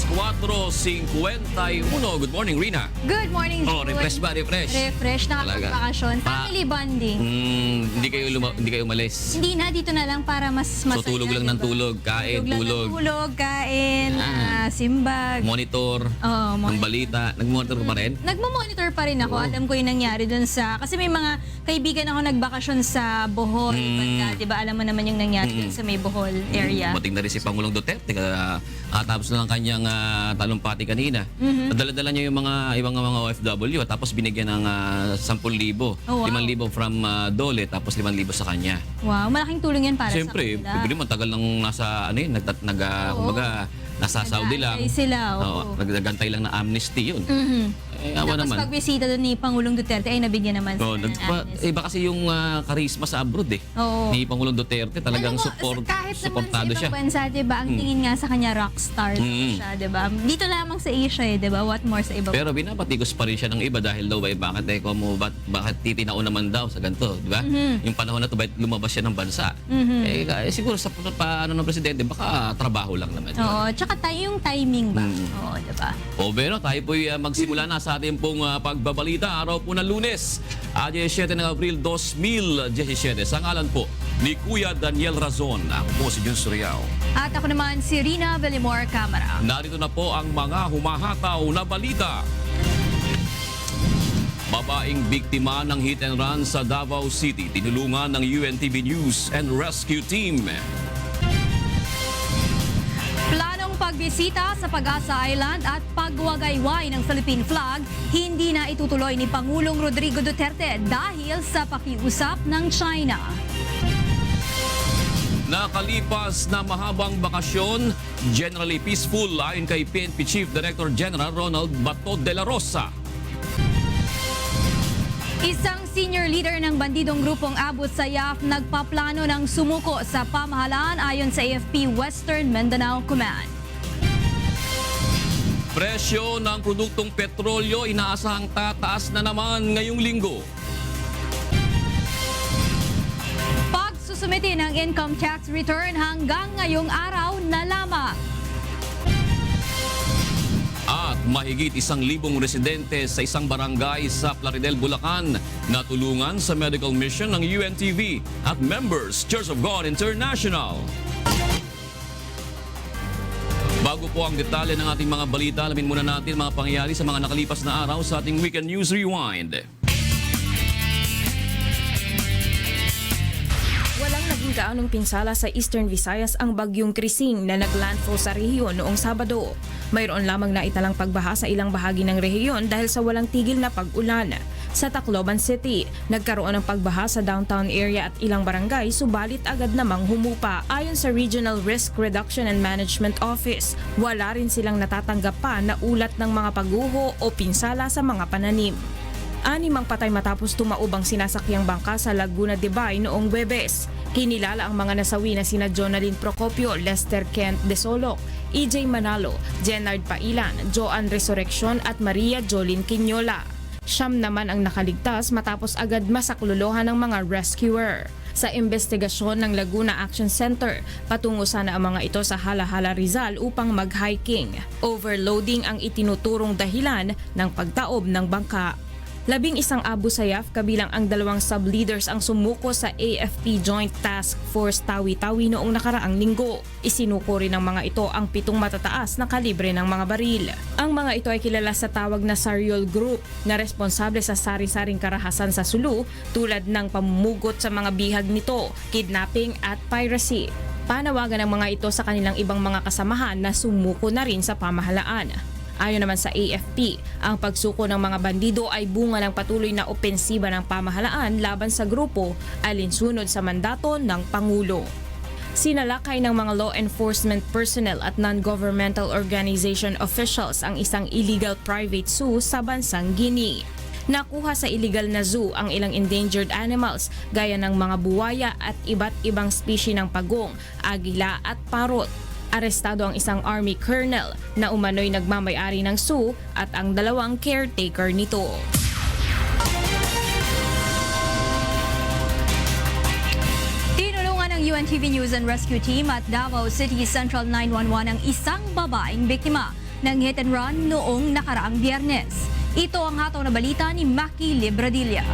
4:51. Good morning, Rina. Good morning, Oh, June. refresh ba? Refresh. Refresh, nakapag-bakasyon. Family bonding. Hindi kayo umalis. Hindi na, dito na lang para mas masaya. So, tulog lang ng tulog. Kain, tulog. Tulog, kain, simbag. Monitor ng balita. Nag-monitor pa rin? Nagmo-monitor pa rin ako. Alam ko yung nangyari dun sa... Kasi may mga kaibigan ako nagbakasyon sa Bohol. Diba, alam mo naman yung nangyari dun sa may Bohol area. Mating na rin si Pangulong Duterte. Tapos na lang kanyang talumpati kanina. Nadala-dala niya yung ibang mga OFW at tapos binigyan ng 10,000. Oh, wow. 5,000 from Dole tapos 5,000 sa kanya. Wow, malaking tulong yan para Siyempre, sa kanila. Siyempre, matagal nang nasa, kumbaga, nasa Saudi lang. Nag-aantay sila. Nagagantay lang na amnesty yun. Awa Tapos naman. pagbisita doon ni Pangulong Duterte ay nabigyan naman sila ng amnesty. Iba kasi yung karisma sa abroad Oo. ni Pangulong Duterte. Talagang kahit supportado naman sa siya. ibang bansa, diba, ang tingin nga sa kanya rockstar siya, diba? Dito lamang sa Asia, diba? What more sa iba? Pero binabatikos pa rin siya ng iba dahil daw bakit titinao naman daw sa ganito, di ba? Yung panahon na to, bakit lumabas siya ng bansa? Siguro sa paano ng presidente, baka trabaho lang naman yun. Oo, tsaka yung timing ba? Oo, diba? Pero tayo po'y magsimula na sa ating pong pagbabalita. Araw po ng Lunes, 17 ng Abril 2017. Sa ngalan po ni Kuya Daniel Razon. Ako po si Jun Suriao. At ako naman si Rina Bellimore Camara. Narito na po ang mga humahataw na balita. Babaeng biktima ng hit and run sa Davao City, tinulungan ng UNTV News and Rescue Team. Planong pagbisita sa Pag-asa Island at pagwagayway ng Philippine flag, hindi na itutuloy ni Pangulong Rodrigo Duterte dahil sa pakiusap ng China. Nakalipas na mahabang bakasyon, generally peaceful ayon kay PNP Chief Director General Ronald Bato de la Rosa. Isang senior leader ng bandidong grupong Abu Sayyaf nagpaplano ng sumuko sa pamahalaan ayon sa AFP Western Mindanao Command. Presyo ng produktong petrolyo inaasahang tataas na naman ngayong linggo. Pagsusumite ng income tax return hanggang ngayong araw na lamang. At mahigit 1,000 residente sa isang barangay sa Plaridel, Bulacan na tulungan sa medical mission ng UNTV at members Church of God International. Bago po ang detalye ng ating mga balita, alamin muna natin mga pangyayari sa mga nakalipas na araw sa ating Weekend News Rewind. Walang naging gaanong pinsala sa Eastern Visayas ang bagyong Krising na naglandfall sa rehiyon noong Sabado. Mayroon lamang na italang pagbaha sa ilang bahagi ng rehiyon dahil sa walang tigil na pag-ulan. Sa Tacloban City, nagkaroon ng pagbaha sa downtown area at ilang barangay subalit agad namang humupa. Ayon sa Regional Risk Reduction and Management Office, wala rin silang natatanggap pa na ulat ng mga pagguho o pinsala sa mga pananim. 6 ang patay matapos tumaob ang sinasakyang bangka sa Laguna de Bay noong Huwebes. Kinilala ang mga nasawi na sina Jonalyn Procopio, Lester Kent de Solok, EJ Manalo, Jenard Pailan, Joan Resurrection at Maria Jolyn Quinola. 9 naman ang nakaligtas matapos agad masaklolohan ng mga rescuer. Sa investigasyon ng Laguna Action Center, patungo sana ang mga ito sa Halahala Rizal upang mag-hiking. Overloading ang itinuturong dahilan ng pagtaob ng bangka. 11 Abu Sayyaf kabilang ang 2 sub-leaders ang sumuko sa AFP Joint Task Force Tawi-Tawi noong nakaraang linggo. Isinuko rin ng mga ito ang 7 matataas na kalibre ng mga baril. Ang mga ito ay kilala sa tawag na Sariol Group na responsable sa sari-saring karahasan sa Sulu tulad ng pamumugot sa mga bihag nito, kidnapping at piracy. Panawagan ng mga ito sa kanilang ibang mga kasamahan na sumuko na rin sa pamahalaan. Ayon naman sa AFP, ang pagsuko ng mga bandido ay bunga ng patuloy na opensiba ng pamahalaan laban sa grupo alinsunod sa mandato ng Pangulo. Sinalakay ng mga law enforcement personnel at non-governmental organization officials ang isang illegal private zoo sa bansang Guinea. Nakuha sa illegal na zoo ang ilang endangered animals gaya ng mga buwaya at iba't ibang species ng pagong, agila at parot. Arestado ang isang army colonel na umano'y nagmamay-ari ng zoo at ang 2 caretaker nito. Tinulungan ng UNTV News and Rescue Team at Davao City Central 911 ang isang babaeng biktima. ng hit and run noong nakaraang Biyernes. Ito ang hataw na balita ni Maki Libradilla.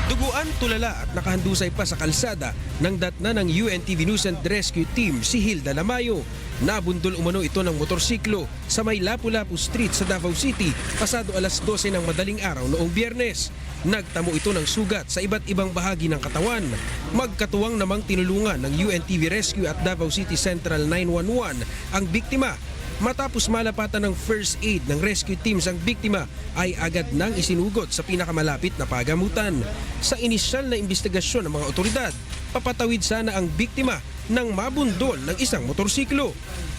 Duguan, tulala at nakahandusay pa sa kalsada ng datna ng UNTV News and Rescue Team si Hilda Lamayo. Nabundol umano ito ng motorsiklo sa may Lapu-Lapu Street sa Davao City pasado alas 12 ng madaling araw noong Biyernes. Nagtamo ito ng sugat sa iba't ibang bahagi ng katawan. Magkatuwang namang tinulungan ng UNTV Rescue at Davao City Central 911 ang biktima. Matapos malapatan ng first aid ng rescue teams ang biktima ay agad nang isinugot sa pinakamalapit na pagamutan. Sa inisyal na investigasyon ng mga otoridad, papatawid sana ang biktima nang mabundol ng isang motorsiklo.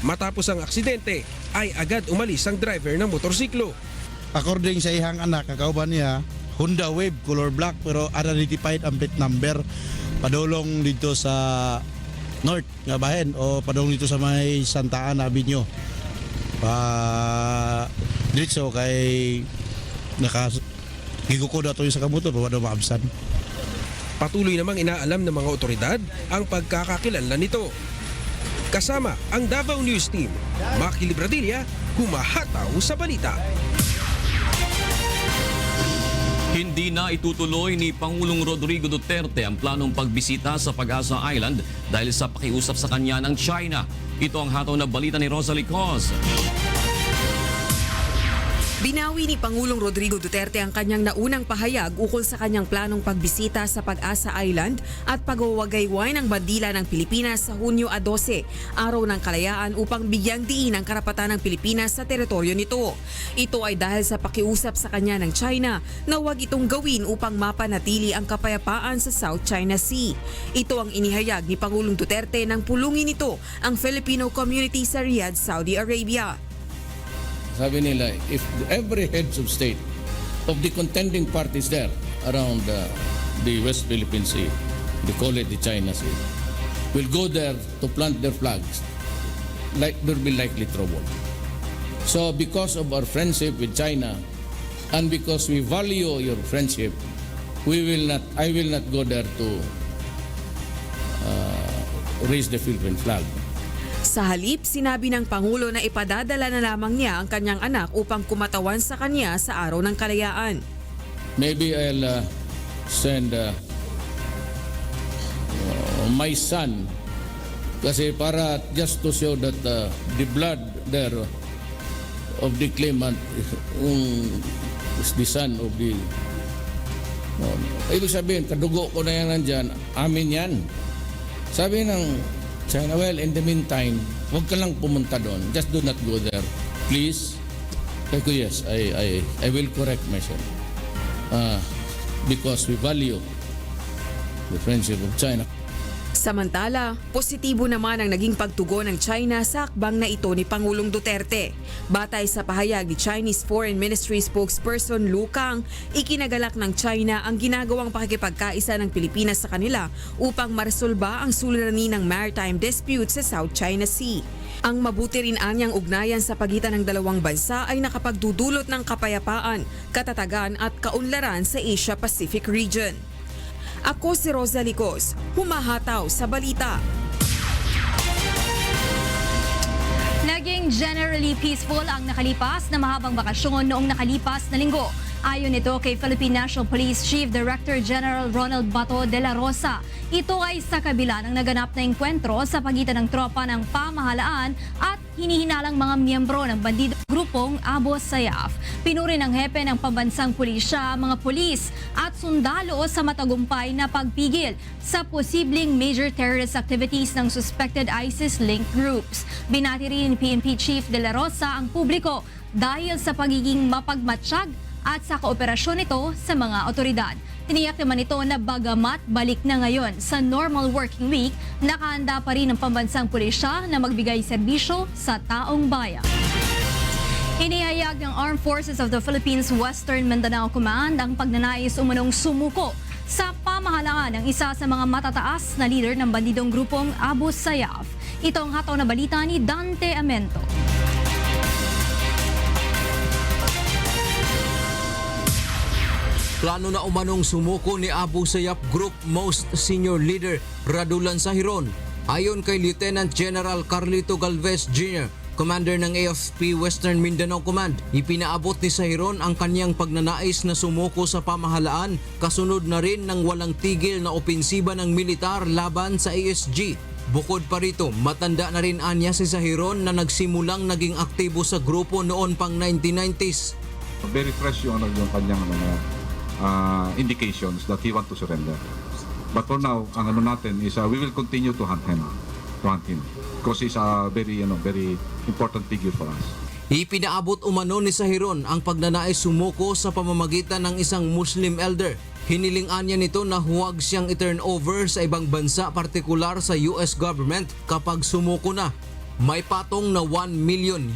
Matapos ang aksidente ay agad umalis ang driver ng motorsiklo. According sa ihang anak, kakauban niya, Honda Wave color black pero identified ang plate number padulong dito sa North nga bahen o padulong dito sa may Santa Ana Avenue. Diretso kay giguko daw sa kamotor pa daw maabsan. Patuloy namang inaalam ng mga otoridad ang pagkakakilanlan nito. Kasama ang Davao News Team, Maki Libradilla, humahataw sa balita. Hindi na itutuloy ni Pangulong Rodrigo Duterte ang planong pagbisita sa Pag-asa Island dahil sa pakiusap sa kanya ng China. Ito ang hataw na balita ni Rosalie Cos. Binawi ni Pangulong Rodrigo Duterte ang kanyang naunang pahayag ukol sa kanyang planong pagbisita sa Pag-asa Island at pagwawagayway ng bandila ng Pilipinas sa Hunyo 12, Araw ng Kalayaan upang bigyang diin ang karapatan ng Pilipinas sa teritoryo nito. Ito ay dahil sa pakiusap sa kanya ng China na huwag itong gawin upang mapanatili ang kapayapaan sa South China Sea. Ito ang inihayag ni Pangulong Duterte nang pulungin nito ang Filipino community sa Riyadh, Saudi Arabia. Sabi nila, if every heads of state of the contending parties there around the West Philippine Sea, they call it the China Sea, will go there to plant their flags, like there will be likely trouble. So because of our friendship with China and because we value your friendship, I will not go there to raise the Philippine flag. Sa halip, sinabi ng Pangulo na ipadadala na lamang niya ang kanyang anak upang kumatawan sa kanya sa Araw ng Kalayaan. Maybe I'll send my son kasi para just to show that the blood there of the claimant is the son of the ibig sabihin, kadugo ko na yan nandyan, amin yan. Sabi ng China, well, in the meantime, huwag ka lang pumunta doon. Just do not go there. Please. Sabi ko, yes, I will correct myself. Because we value the friendship of China. Samantala, positibo naman ang naging pagtugon ng China sa akbang na ito ni Pangulong Duterte. Batay sa pahayag ni Chinese Foreign Ministry spokesperson Lu Kang, ikinagalak ng China ang ginagawang pakikipagkaisa ng Pilipinas sa kanila upang maresolba ang suliranin ng maritime dispute sa South China Sea. Ang mabuti rin anyang ugnayan sa pagitan ng dalawang bansa ay nakapagdudulot ng kapayapaan, katatagan at kaunlaran sa Asia-Pacific region. Ako si Rosalie Cos, humahataw sa balita. Naging generally peaceful ang nakalipas na mahabang bakasyon noong nakalipas na linggo. Ayon ito kay Philippine National Police Chief Director General Ronald Bato de la Rosa. Ito ay sa kabila ng naganap na engkwentro sa pagitan ng tropa ng pamahalaan at hinihinalang mga miyembro ng bandido grupong Abu Sayyaf. Pinuri ng hepe ng pambansang pulisya, mga pulis at sundalo sa matagumpay na pagpigil sa posibleng major terrorist activities ng suspected ISIS-linked groups. Binati rin ni PNP Chief de la Rosa ang publiko dahil sa pagiging mapagmatsyag at sa kooperasyon nito sa mga otoridad. Tiniyak naman ito na bagamat balik na ngayon sa normal working week, nakahanda pa rin ang pambansang pulisya na magbigay serbisyo sa taong bayan. Inihayag ng Armed Forces of the Philippines Western Mindanao Command ang pagnanais umunong sumuko sa pamahalaan ng isa sa mga matataas na leader ng bandidong grupong Abu Sayyaf. Ito ang hataw na balita ni Dante Amento. Plano na umanong sumuko ni Abu Sayyaf Group most senior leader Radulan Sahiron. Ayon kay Lieutenant General Carlito Galvez Jr., commander ng AFP Western Mindanao Command, ipinaabot ni Sahiron ang kanyang pagnanais na sumuko sa pamahalaan kasunod na rin ng walang tigil na opensiba ng militar laban sa ASG. Bukod pa rito, matanda na rin anya si Sahiron na nagsimulang naging aktibo sa grupo noon pang 1990s. Very fresh yung kanyang indications that he want to surrender. But for now, ang natin is we will continue to hunt him. Because he's a very important figure for us. Ipinaabot umano ni Sahiron ang pagnanais sumuko sa pamamagitan ng isang Muslim elder. Hiniling-an niya nito na huwag siyang i-turn over sa ibang bansa, partikular sa US government kapag sumuko na. May patong na $1 million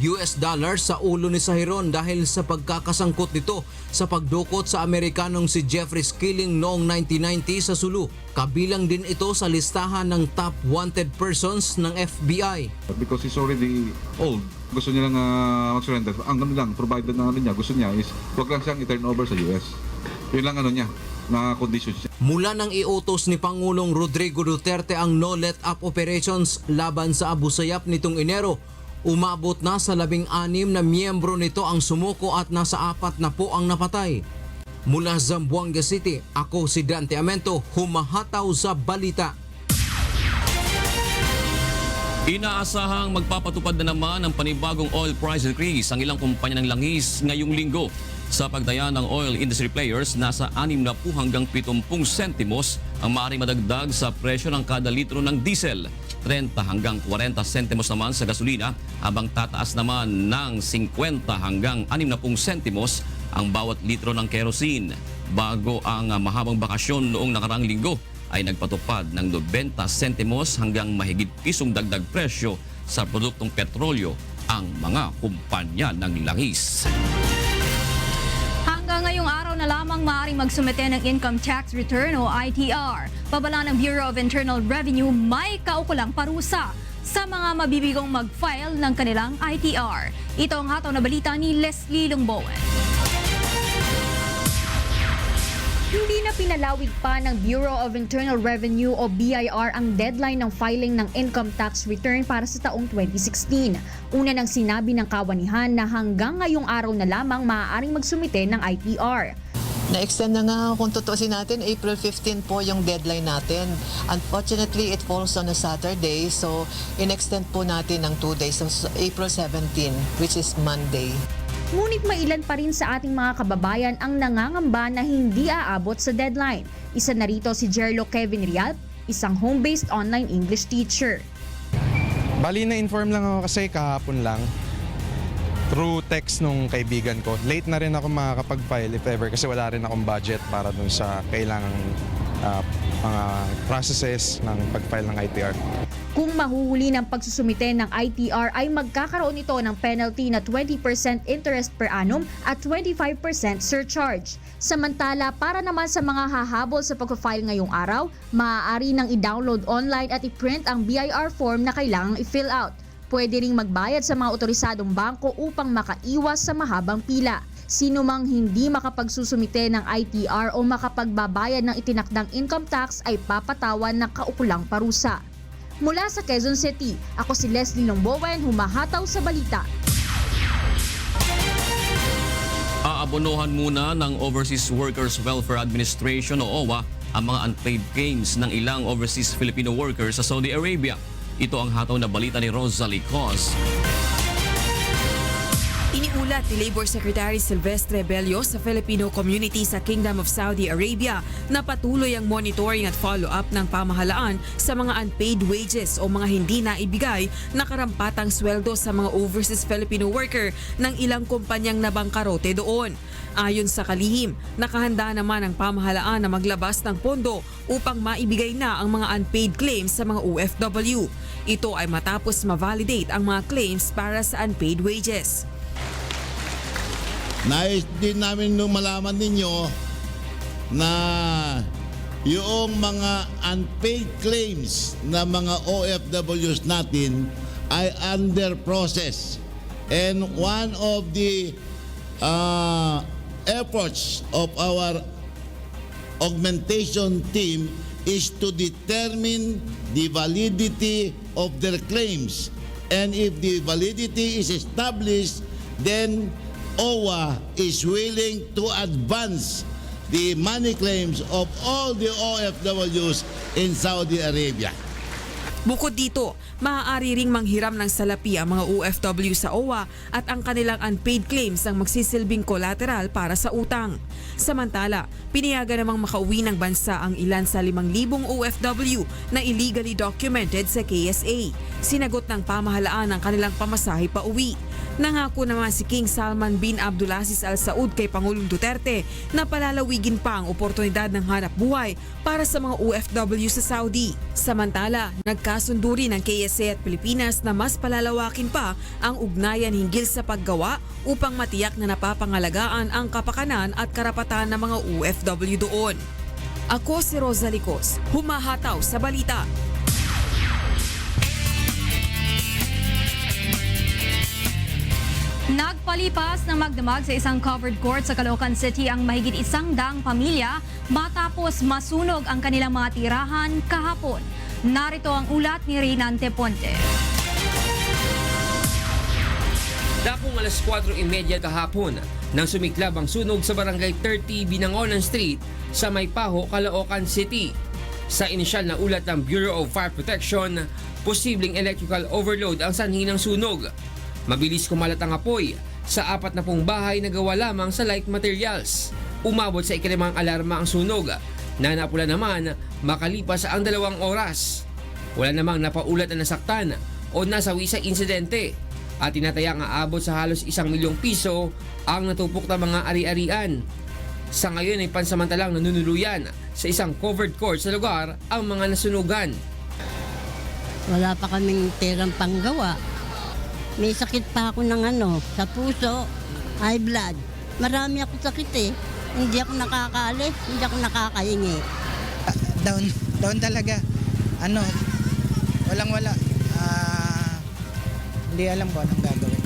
sa ulo ni Sahiron dahil sa pagkakasangkot nito sa pagdukot sa Amerikanong si Jeffrey Skilling noong 1990 sa Sulu. Kabilang din ito sa listahan ng top wanted persons ng FBI. Because he's already old, gusto niya lang mag-surrender. Ang lang, provided na niya, gusto niya is huwag lang siyang i-turn over sa US. Yun lang niya, na conditions niya. Mula nang iutos ni Pangulong Rodrigo Duterte ang no-let-up operations laban sa Abu Sayyaf nitong Enero, umabot na sa 16 na miyembro nito ang sumuko at nasa 4 na po ang napatay. Mula Zamboanga City, ako si Dante Amento, humahataw sa balita. Inaasahang magpapatupad na naman ang panibagong oil price increase ang ilang kumpanya ng langis ngayong linggo. Sa pagdaya ng oil industry players, nasa 60 hanggang 70 sentimos ang maaaring madagdag sa presyo ng kada litro ng diesel. 30 hanggang 40 sentimos naman sa gasolina, habang tataas naman ng 50 hanggang 60 sentimos ang bawat litro ng kerosene. Bago ang mahabang bakasyon noong nakaraang linggo, ay nagpatupad ng 90 sentimos hanggang mahigit pisong dagdag presyo sa produktong petrolyo ang mga kumpanya ng langis. Hanggang ngayong araw na lamang maaaring magsumite ng Income Tax Return o ITR. Babala ng Bureau of Internal Revenue, may kaukulang parusa sa mga mabibigong mag-file ng kanilang ITR. Ito ang hataw na balita ni Leslie Lungbowen. Hindi na pinalawig pa ng Bureau of Internal Revenue o BIR ang deadline ng filing ng income tax return para sa taong 2016. Una nang sinabi ng kawanihan na hanggang ngayong araw na lamang maaaring magsumite ng ITR. Na-extend na nga kung tutuusin natin, April 15 po yung deadline natin. Unfortunately, it falls on a Saturday, so in-extend po natin ng 2 days, so April 17, which is Monday. Ngunit may ilan pa rin sa ating mga kababayan ang nangangamba na hindi aabot sa deadline. Isa na rito si Jerlo Kevin Rial, isang home-based online English teacher. Bali, na-inform lang ako kasi kahapon lang through text nung kaibigan ko. Late na rin ako makakapag-file if ever kasi wala rin akong budget para dun sa kailangang mga processes ng pag-file ng ITR. Kung mahuhuli ng pagsusumite ng ITR ay magkakaroon ito ng penalty na 20% interest per annum at 25% surcharge. Samantala, para naman sa mga hahabol sa pag-file ngayong araw, maaari nang i-download online at i-print ang BIR form na kailangang i-fill out. Pwede ring magbayad sa mga otorisadong bangko upang makaiwas sa mahabang pila. Sino mang hindi makapagsusumite ng ITR o makapagbabayad ng itinakdang income tax ay papatawan ng kaukulang parusa. Mula sa Quezon City, ako si Leslie Longbowen, humahataw sa balita. Aabonohan muna ng Overseas Workers Welfare Administration o OWA ang mga unpaid claims ng ilang overseas Filipino workers sa Saudi Arabia. Ito ang hataw na balita ni Rosalie Cos. Iniulat ni Labor Secretary Silvestre Bello sa Filipino community sa Kingdom of Saudi Arabia na patuloy ang monitoring at follow-up ng pamahalaan sa mga unpaid wages o mga hindi naibigay na karampatang sweldo sa mga overseas Filipino worker ng ilang kumpanyang nabangkarote doon. Ayon sa kalihim, nakahanda naman ang pamahalaan na maglabas ng pondo upang maibigay na ang mga unpaid claims sa mga OFW. Ito ay matapos ma-validate ang mga claims para sa unpaid wages. Nais din namin nung malaman ninyo na yung mga unpaid claims na mga OFWs natin ay under process. And one of the efforts of our augmentation team is to determine the validity of their claims. And if the validity is established, then OWA is willing to advance the money claims of all the OFWs in Saudi Arabia. Bukod dito, maaari ring manghiram ng salapi ang mga OFW sa OWA at ang kanilang unpaid claims ang magsisilbing collateral para sa utang. Samantala, pinayagan namang makauwi ng bansa ang ilan sa 5,000 OFW na illegally documented sa KSA. Sinagot ng pamahalaan ang kanilang pamasahe pa uwi. Nangako naman si King Salman bin Abdulaziz Al Saud kay Pangulong Duterte na palalawigin pa ang oportunidad ng hanap buhay para sa mga OFW sa Saudi. Samantala, nagkasundo rin ng KSA at Pilipinas na mas palalawakin pa ang ugnayan hinggil sa paggawa upang matiyak na napapangalagaan ang kapakanan at karapatan ng mga OFW doon. Ako si Rosa Licos, humahataw sa balita. Nagpalipas ng magdamag sa isang covered court sa Caloocan City ang mahigit 100 pamilya matapos masunog ang kanilang mga tirahan kahapon. Narito ang ulat ni Reynante Ponte. Dakong alas 4:30 kahapon nang sumiklab ang sunog sa barangay 30 Binangonan Street sa Maypaho, Caloocan City. Sa inisyal na ulat ng Bureau of Fire Protection, posibleng electrical overload ang sanhi ng sunog. Mabilis kumalat ang apoy sa 40 bahay na gawa lamang sa light materials. Umabot sa ikalimang alarma ang sunog na napula naman makalipas ang 2 oras. Wala namang napaulat na nasaktan o nasawi sa insidente at tinatayang aabot sa halos 1 milyong piso ang natupok na mga ari-arian. Sa ngayon ay pansamantalang nanunuluyan sa isang covered court sa lugar ang mga nasunugan. Wala pa kaming perang panggawa. May sakit pa ako ng sa puso, high blood. Marami ako sakit eh. Hindi ako nakakaalis, hindi ako nakakahingi. Down talaga. Walang-wala. Hindi alam ko anong gagawin.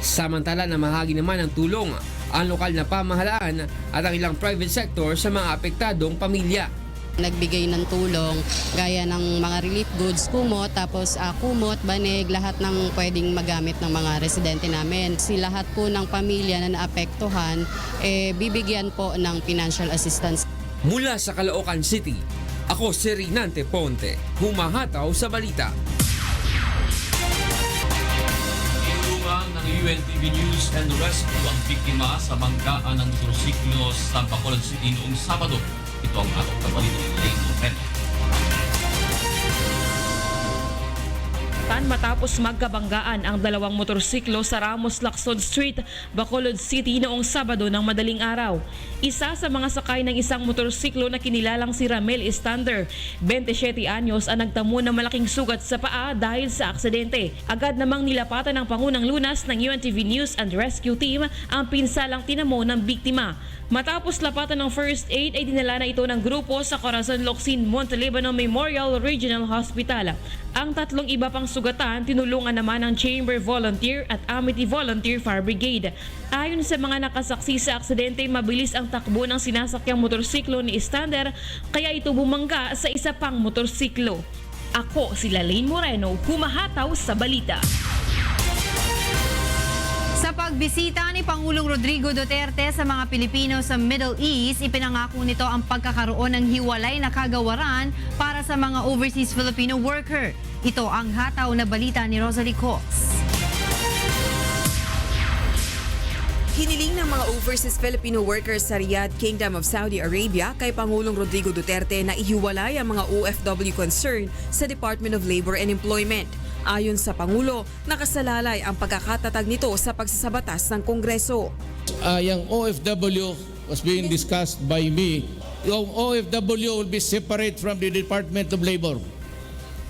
Samantala namahagi naman ng tulong ang lokal na pamahalaan at ang ilang private sector sa mga apektadong pamilya. Nagbigay ng tulong gaya ng mga relief goods, kumot, tapos kumot, banig, lahat ng pwedeng magamit ng mga residente namin. Si lahat po ng pamilya na naapektuhan, bibigyan po ng financial assistance. Mula sa Caloocan City, ako si Reynante Ponte, humahataw sa balita. Tinulungan ng UNTV News and Rescue ang biktima sa banggaan ng motorsiklo sa Bacolod City noong Sabado. Ito ang atong kabalito ni Lane Lopez. Matapos magkabanggaan ang 2 motorsiklo sa Ramos Lacson Street, Bacolod City noong Sabado ng madaling araw. Isa sa mga sakay ng isang motorsiklo na kinilalang si Ramel Estander, 27 anyos, ang nagtamo ng malaking sugat sa paa dahil sa aksidente. Agad namang nilapatan ng Pangunang Lunas ng UNTV News and Rescue Team ang pinsalang tinamo ng biktima. Matapos lapatan ng first aid ay dinala na ito ng grupo sa Corazon Locsin Montelibano Memorial Regional Hospital. Ang 3 iba pang sugatan tinulungan naman ng Chamber Volunteer at Amity Volunteer Fire Brigade. Ayon sa mga nakasaksi sa aksidente, mabilis ang takbo ng sinasakyang motorsiklo ni Estander kaya ito bumangga sa isa pang motorsiklo. Ako si Lalaine Moreno, humahataw sa balita. Sa pagbisita ni Pangulong Rodrigo Duterte sa mga Pilipino sa Middle East, ipinangako nito ang pagkakaroon ng hiwalay na kagawaran para sa mga overseas Filipino worker. Ito ang hataw na balita ni Rosa Licos. Hiniling ng mga overseas Filipino workers sa Riyadh, Kingdom of Saudi Arabia kay Pangulong Rodrigo Duterte na ihiwalay ang mga OFW concern sa Department of Labor and Employment. Ayon sa Pangulo, nakasalalay ang pagkakatatag nito sa pagsasabatas ng Kongreso. Yung OFW was being discussed by me. Yung OFW will be separate from the Department of Labor.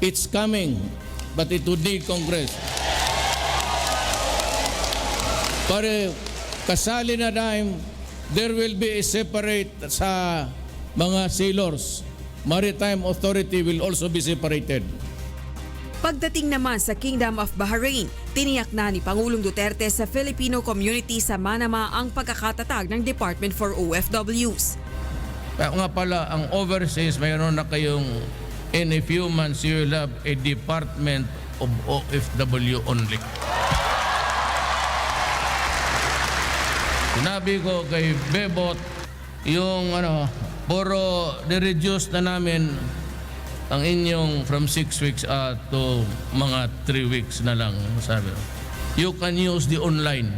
It's coming, but it would need Congress. Para kasali na dahil there will be a separate sa mga sailors. Maritime Authority will also be separated. Pagdating naman sa Kingdom of Bahrain, tiniyak na ni Pangulong Duterte sa Filipino community sa Manama ang pagkakatatag ng Department for OFWs. Kaya nga pala, ang overseas, mayroon na kayong in a few months you will have a Department of OFW only. Sinabi ko kay Bebot, yung puro ni-reduce na namin ang inyong from 6 weeks to mga 3 weeks na lang. Sabi, you can use the online.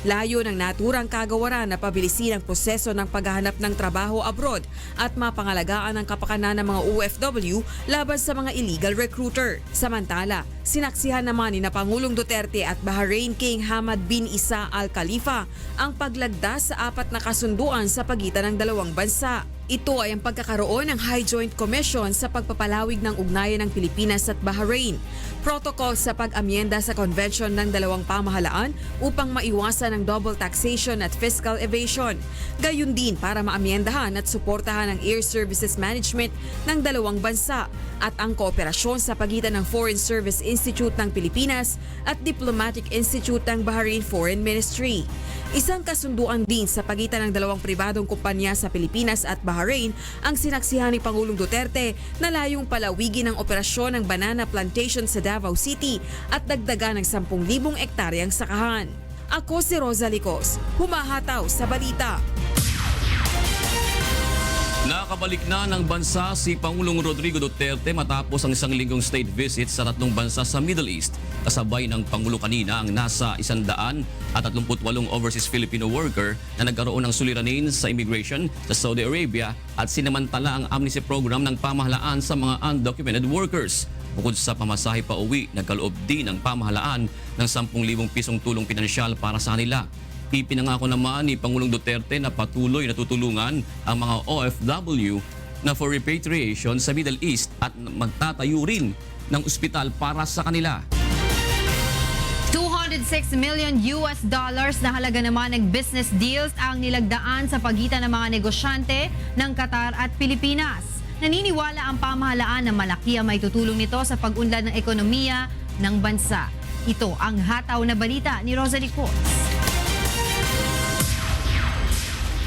Layo ng naturang kagawaran na pabilisin ang proseso ng paghahanap ng trabaho abroad at mapangalagaan ang kapakanan ng mga OFW laban sa mga illegal recruiter. Samantala, sinaksihan naman ni Pangulong Duterte at Bahrain King Hamad bin Isa Al Khalifa ang paglagdas sa 4 na kasunduan sa pagitan ng dalawang bansa. Ito ay ang pagkakaroon ng High Joint Commission sa pagpapalawig ng ugnayan ng Pilipinas at Bahrain, protocol sa pag-amyenda sa convention ng dalawang pamahalaan upang maiwasan ang double taxation at fiscal evasion, gayon din para maamyendahan at suportahan ang air services management ng dalawang bansa at ang kooperasyon sa pagitan ng Foreign Service Institute ng Pilipinas at Diplomatic Institute ng Bahrain Foreign Ministry. Isang kasunduan din sa pagitan ng dalawang pribadong kumpanya sa Pilipinas at Bahrain ang sinaksihan ni Pangulong Duterte na layong palawigin ang operasyon ng banana plantation sa Davao City at dagdagan ng 10,000 ektaryang sakahan. Ako si Rosa Licos, humahataw sa balita. Nakabalik na ng bansa si Pangulong Rodrigo Duterte matapos ang isang linggong state visit sa 3 bansa sa Middle East. Kasabay ng Pangulo kanina ang nasa 138 overseas Filipino worker na nagkaroon ng suliranin sa immigration sa Saudi Arabia at sinamantala ang amnesty program ng pamahalaan sa mga undocumented workers. Bukod sa pamasahe pa uwi, nagkaloob din ng pamahalaan ng 10,000 pisong tulong pinansyal para sa kanila. Ipinangako naman ni Pangulong Duterte na patuloy na tutulungan ang mga OFW na for repatriation sa Middle East at magtatayo rin ng ospital para sa kanila. $206 million na halaga naman ng business deals ang nilagdaan sa pagitan ng mga negosyante ng Qatar at Pilipinas. Naniniwala ang pamahalaan na malaki ang may tutulong nito sa pag-unlad ng ekonomiya ng bansa. Ito ang hataw na balita ni Rosalie Coz.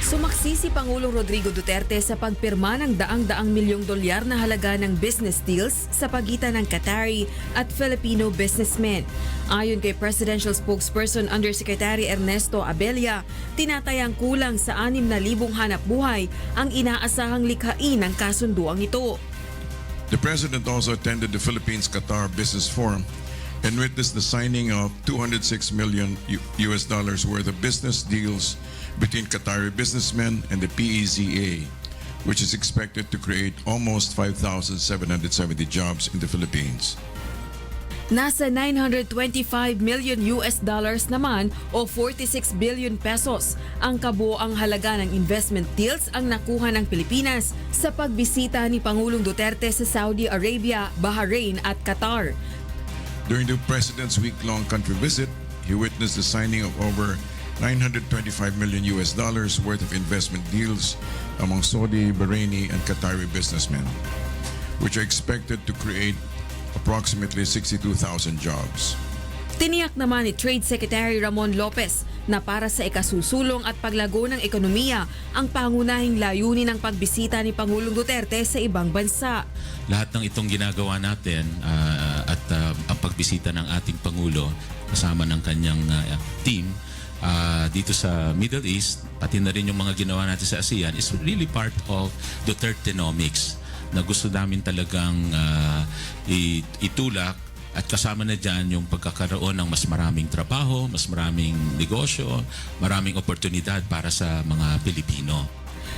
Sumaksi si Pangulong Rodrigo Duterte sa pagpirma ng daang-daang milyong dolyar na halaga ng business deals sa pagitan ng Qatari at Filipino businessmen. Ayon kay Presidential Spokesperson Undersecretary Ernesto Abella, tinatayang kulang sa 6,000 hanap buhay ang inaasahang likhain ng kasunduang ito. The President also attended the Philippines-Qatar Business Forum and witnessed the signing of $206 million worth of business deals between Qatari businessmen and the PEZA, which is expected to create almost 5,770 jobs in the Philippines. Nasa $925 million naman o 46 billion pesos ang kabuoang halaga ng investment deals ang nakuha ng Pilipinas sa pagbisita ni Pangulong Duterte sa Saudi Arabia, Bahrain at Qatar. During the President's week-long country visit, he witnessed the signing of over $925 million worth of investment deals among Saudi, Bahraini, and Qatari businessmen, which are expected to create approximately 62,000 jobs. Tiniyak naman ni Trade Secretary Ramon Lopez na para sa ikasusulong at paglago ng ekonomiya ang pangunahing layunin ng pagbisita ni Pangulong Duterte sa ibang bansa. Lahat ng itong ginagawa natin at ang pagbisita ng ating Pangulo kasama ng kanyang team dito sa Middle East, pati na rin yung mga ginawa natin sa ASEAN is really part of Dutertenomics na gusto namin talagang itulak at kasama na dyan yung pagkakaroon ng mas maraming trabaho, mas maraming negosyo, maraming oportunidad para sa mga Pilipino.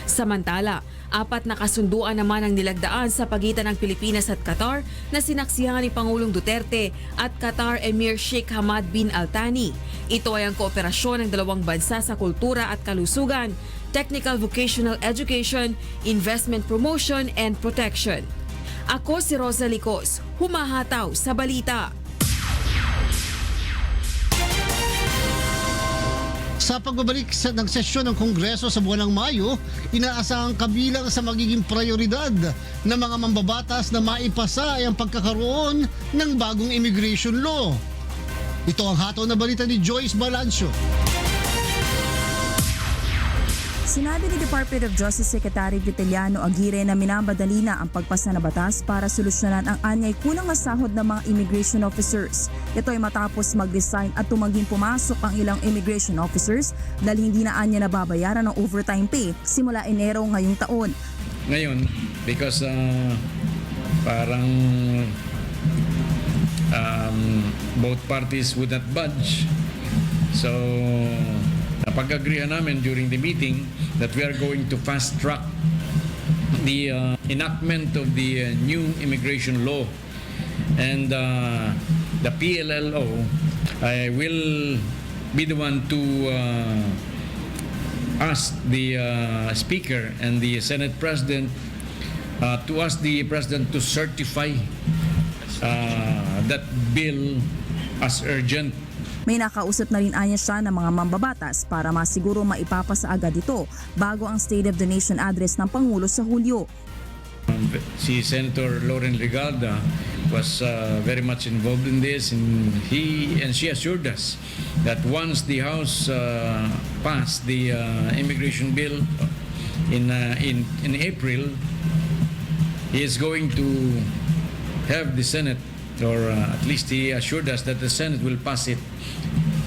Samantala, 4 na kasunduan naman ang nilagdaan sa pagitan ng Pilipinas at Qatar na sinaksihan ni Pangulong Duterte at Qatar Emir Sheikh Hamad bin Al Thani. Ito ay ang kooperasyon ng dalawang bansa sa kultura at kalusugan, technical vocational education, investment promotion and protection. Ako si Rosa Licos, humahataw sa balita. Sa pagbabalik ng sesyon ng Kongreso sa buwan ng Mayo, inaasahang kabilang sa magiging prioridad ng mga mambabatas na maipasa ay ang pagkakaroon ng bagong immigration law. Ito ang hataw na balita ni Joyce Balancio. Sinabi ni Department of Justice Secretary Vitaliano Aguirre na minabadali na ang pagpasa na batas para solusyonan ang anyay kulang na sahod ng mga immigration officers. Ito ay matapos mag-resign at tumangging pumasok ang ilang immigration officers dahil hindi na anya nababayaran ng overtime pay simula Enero ngayong taon. Ngayon, because parang both parties would not budge, so napag-agreehan namin during the meeting that we are going to fast-track the enactment of the new immigration law. And the PLLO will be the one to ask the Speaker and the Senate President to ask the President to certify that bill as urgent. May nakausap na rin anya siya ng mga mambabatas para masiguro maipapasa agad ito bago ang State of the Nation address ng Pangulo sa Hulyo. Si Senator Lauren Regalda was very much involved in this, and she assured us that once the House passed the immigration bill in April, he is going to have the Senate, or at least he assured us that the Senate will pass it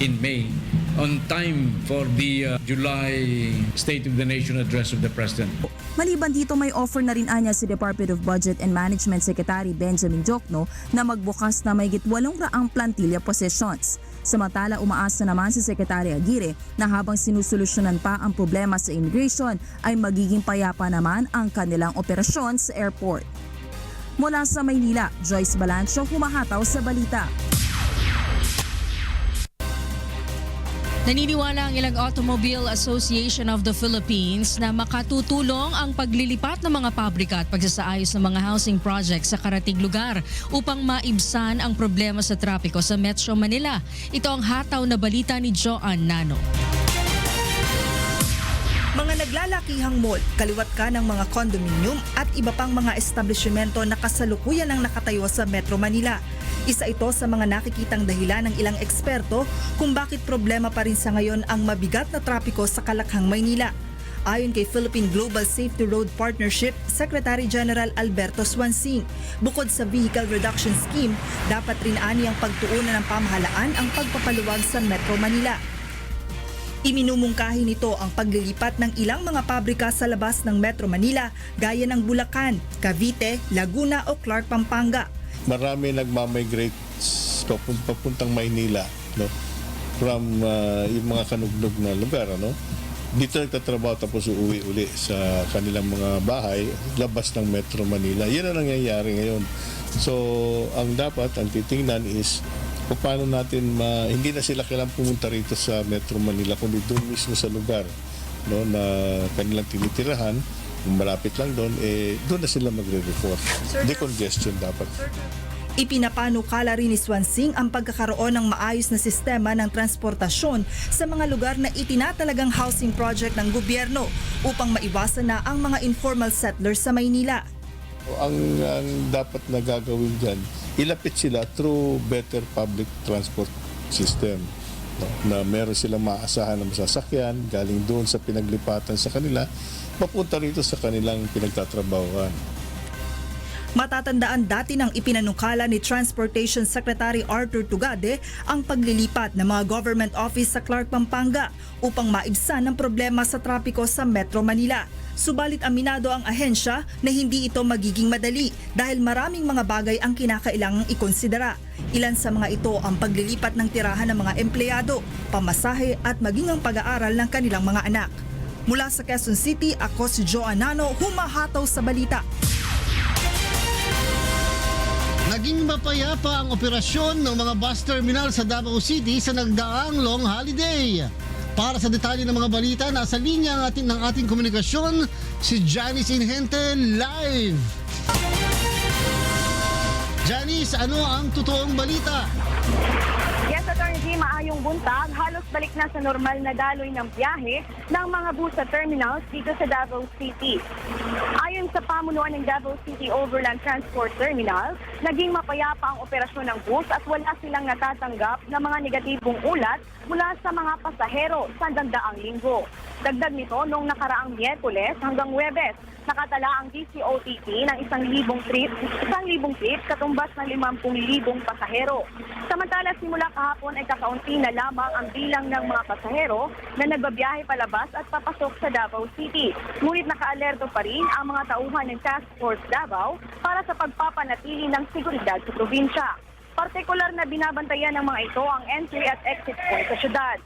in May, on time for the July State of the Nation address of the President. Maliban dito, may offer na rin anya si Department of Budget and Management Secretary Benjamin Jokno na magbukas na mahigit 800 plantilla positions. Samantala, umaasa naman si Secretary Aguirre na habang sinusolusyonan pa ang problema sa immigration ay magiging payapa naman ang kanilang operasyon sa airport. Mula sa Maynila, Joyce Balancho, humahataw sa balita. Naniniwala ang ilang Automobile Association of the Philippines na makatutulong ang paglilipat ng mga pabrika at pagsasaayos ng mga housing projects sa karatig lugar upang maibsan ang problema sa trapiko sa Metro Manila. Ito ang hataw na balita ni Joan Nano. Mga naglalakihang mall, kaliwat ka ng mga condominium at iba pang mga establishmento na kasalukuyan ang nakatayo sa Metro Manila. Isa ito sa mga nakikitang dahilan ng ilang eksperto kung bakit problema pa rin sa ngayon ang mabigat na trapiko sa Kalakhang, Maynila. Ayon kay Philippine Global Safety Road Partnership Secretary General Alberto Swansing, bukod sa Vehicle Reduction Scheme, dapat rin ani ang pagtuunan ng pamahalaan ang pagpapaluwag sa Metro Manila. Iminumungkahi nito ang paglilipat ng ilang mga pabrika sa labas ng Metro Manila gaya ng Bulacan, Cavite, Laguna o Clark, Pampanga. Marami nagmamigrate papuntang Maynila, no? From yung mga kanugnog na lugar, no? Dito nagtatrabaho tapos uuwi uli sa kanilang mga bahay labas ng Metro Manila. Yan ang nangyayari ngayon. So ang titingnan is paano natin hindi na sila kailangang pumunta rito sa Metro Manila kundi doon mismo sa lugar, no, na kanilang tinitirahan. Malapit lang doon, doon na sila magre-report. Decongestion dapat. Ipinapanukala rin ni Swansing ang pagkakaroon ng maayos na sistema ng transportasyon sa mga lugar na itinatalagang housing project ng gobyerno upang maiwasan na ang mga informal settlers sa Maynila. Ang dapat na gagawin dyan, ilapit sila through better public transport system. Na meron silang maasahan na masasakyan galing doon sa pinaglipatan sa kanila, papunta rito sa kanilang pinagtatrabahuan. Matatandaan dati nang ipinanukala ni Transportation Secretary Arthur Tugade ang paglilipat ng mga government office sa Clark, Pampanga upang maibsan ang problema sa trapiko sa Metro Manila. Subalit aminado ang ahensya na hindi ito magiging madali dahil maraming mga bagay ang kinakailangang ikonsidera. Ilan sa mga ito ang paglilipat ng tirahan ng mga empleyado, pamasahe at maging ang pag-aaral ng kanilang mga anak. Mula sa Quezon City, ako si Joan Nano, humahataw sa balita. Naging mapayapa ang operasyon ng mga bus terminal sa Davao City sa nagdaang long holiday. Para sa detalye ng mga balita, nasa linya ng ating komunikasyon si Janice Inhente live. Janice, ano ang totoong balita? Yes, Atty. maayong buntag, halos balik na sa normal na daloy ng biyahe ng mga bus sa terminals dito sa Davao City. Ayon sa pamunuan ng Davao City Overland Transport Terminal, naging mapayapa ang operasyon ng bus at wala silang natatanggap na mga negatibong ulat mula sa mga pasahero sa dagdaang linggo. Dagdag nito, noong nakaraang Miyerkules hanggang Huwebes, nakatala ang DCOTT ng 1,000 trips katumbas ng 50,000 pasahero. Samantala, simula kahapon ay kakaunti na lamang ang bilang ng mga pasahero na nagbabiyahe palabas at papasok sa Davao City. Ngunit nakaalerto pa rin ang mga tauhan ng Task Force Davao para sa pagpapanatili ng seguridad sa probinsya. Partikular na binabantayan ng mga ito ang entry at exit point sa syudad.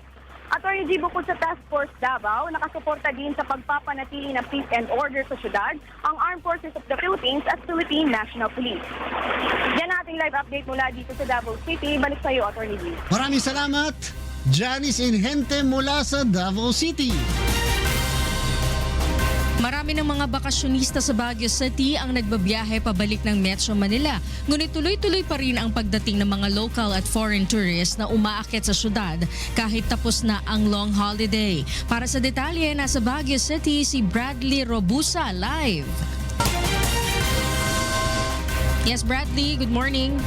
Attorney G, bukod sa Task Force Davao, nakasuporta din sa pagpapanatili ng peace and order sa syudad ang Armed Forces of the Philippines at Philippine National Police. Yan ating live update mula dito sa Davao City. Balik sa iyo, Attorney G. Maraming salamat, Janice Inhente mula sa Davao City. Marami ng mga bakasyonista sa Baguio City ang nagbabiyahe pabalik ng Metro Manila. Ngunit tuloy-tuloy pa rin ang pagdating ng mga local at foreign tourists na umaakyat sa syudad kahit tapos na ang long holiday. Para sa detalye, nasa Baguio City si Bradley Robusa live. Yes, Bradley, good morning.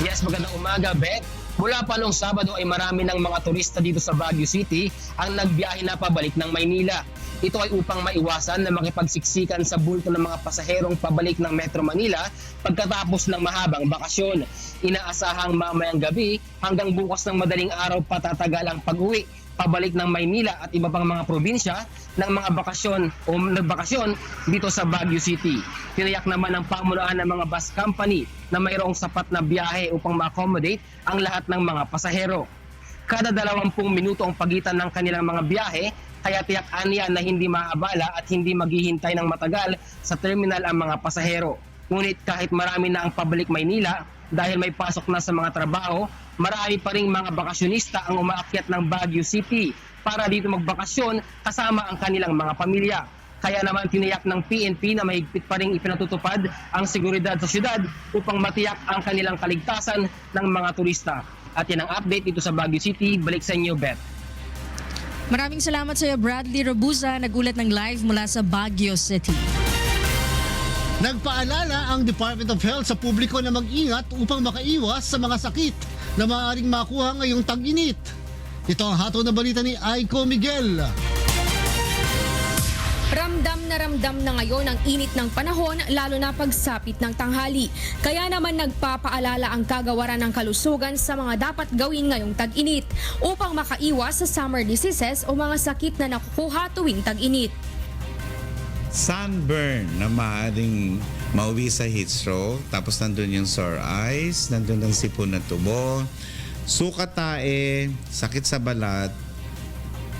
Yes, magandang umaga, Beth. Mula pa noong Sabado ay marami ng mga turista dito sa Baguio City ang nagbiyahe na pabalik ng Maynila. Ito ay upang maiwasan na makipagsiksikan sa bulto ng mga pasaherong pabalik ng Metro Manila pagkatapos ng mahabang bakasyon. Inaasahang mamayang gabi hanggang bukas ng madaling araw patatagal ang pag-uwi pabalik ng Maynila at iba pang mga probinsya ng mga bakasyon o nagbakasyon dito sa Baguio City. Tiniyak naman ng pamunuan ng mga bus company na mayroong sapat na biyahe upang ma-accommodate ang lahat ng mga pasahero. Kada 20 minuto ang pagitan ng kanilang mga biyahe, kaya tiyak aniya na hindi maabala at hindi maghihintay ng matagal sa terminal ang mga pasahero. Ngunit kahit marami na ang pabalik Maynila dahil may pasok na sa mga trabaho, marami pa ring mga bakasyonista ang umaakyat ng Baguio City para dito magbakasyon kasama ang kanilang mga pamilya. Kaya naman tiniyak ng PNP na mahigpit pa ring ipinatutupad ang seguridad sa syudad upang matiyak ang kanilang kaligtasan ng mga turista. At yan ang update dito sa Baguio City. Balik sa inyo, Beth. Maraming salamat sa iyo, Bradley Robusa, nagulat ng live mula sa Baguio City. Nagpaalala ang Department of Health sa publiko na mag-ingat upang makaiwas sa mga sakit na maaaring makuha ngayong tag-init. Ito ang hatol na balita ni Aiko Miguel. Ramdam na ngayon ang init ng panahon lalo na pagsapit ng tanghali. Kaya naman nagpapaalala ang kagawaran ng kalusugan sa mga dapat gawin ngayong tag-init upang makaiwas sa summer diseases o mga sakit na nakukuha tuwing tag-init. Sunburn na maaaring mauwi sa heat stroke, tapos nandun yung sore eyes, nandun ang sipon na tubo, sukat tae, sakit sa balat,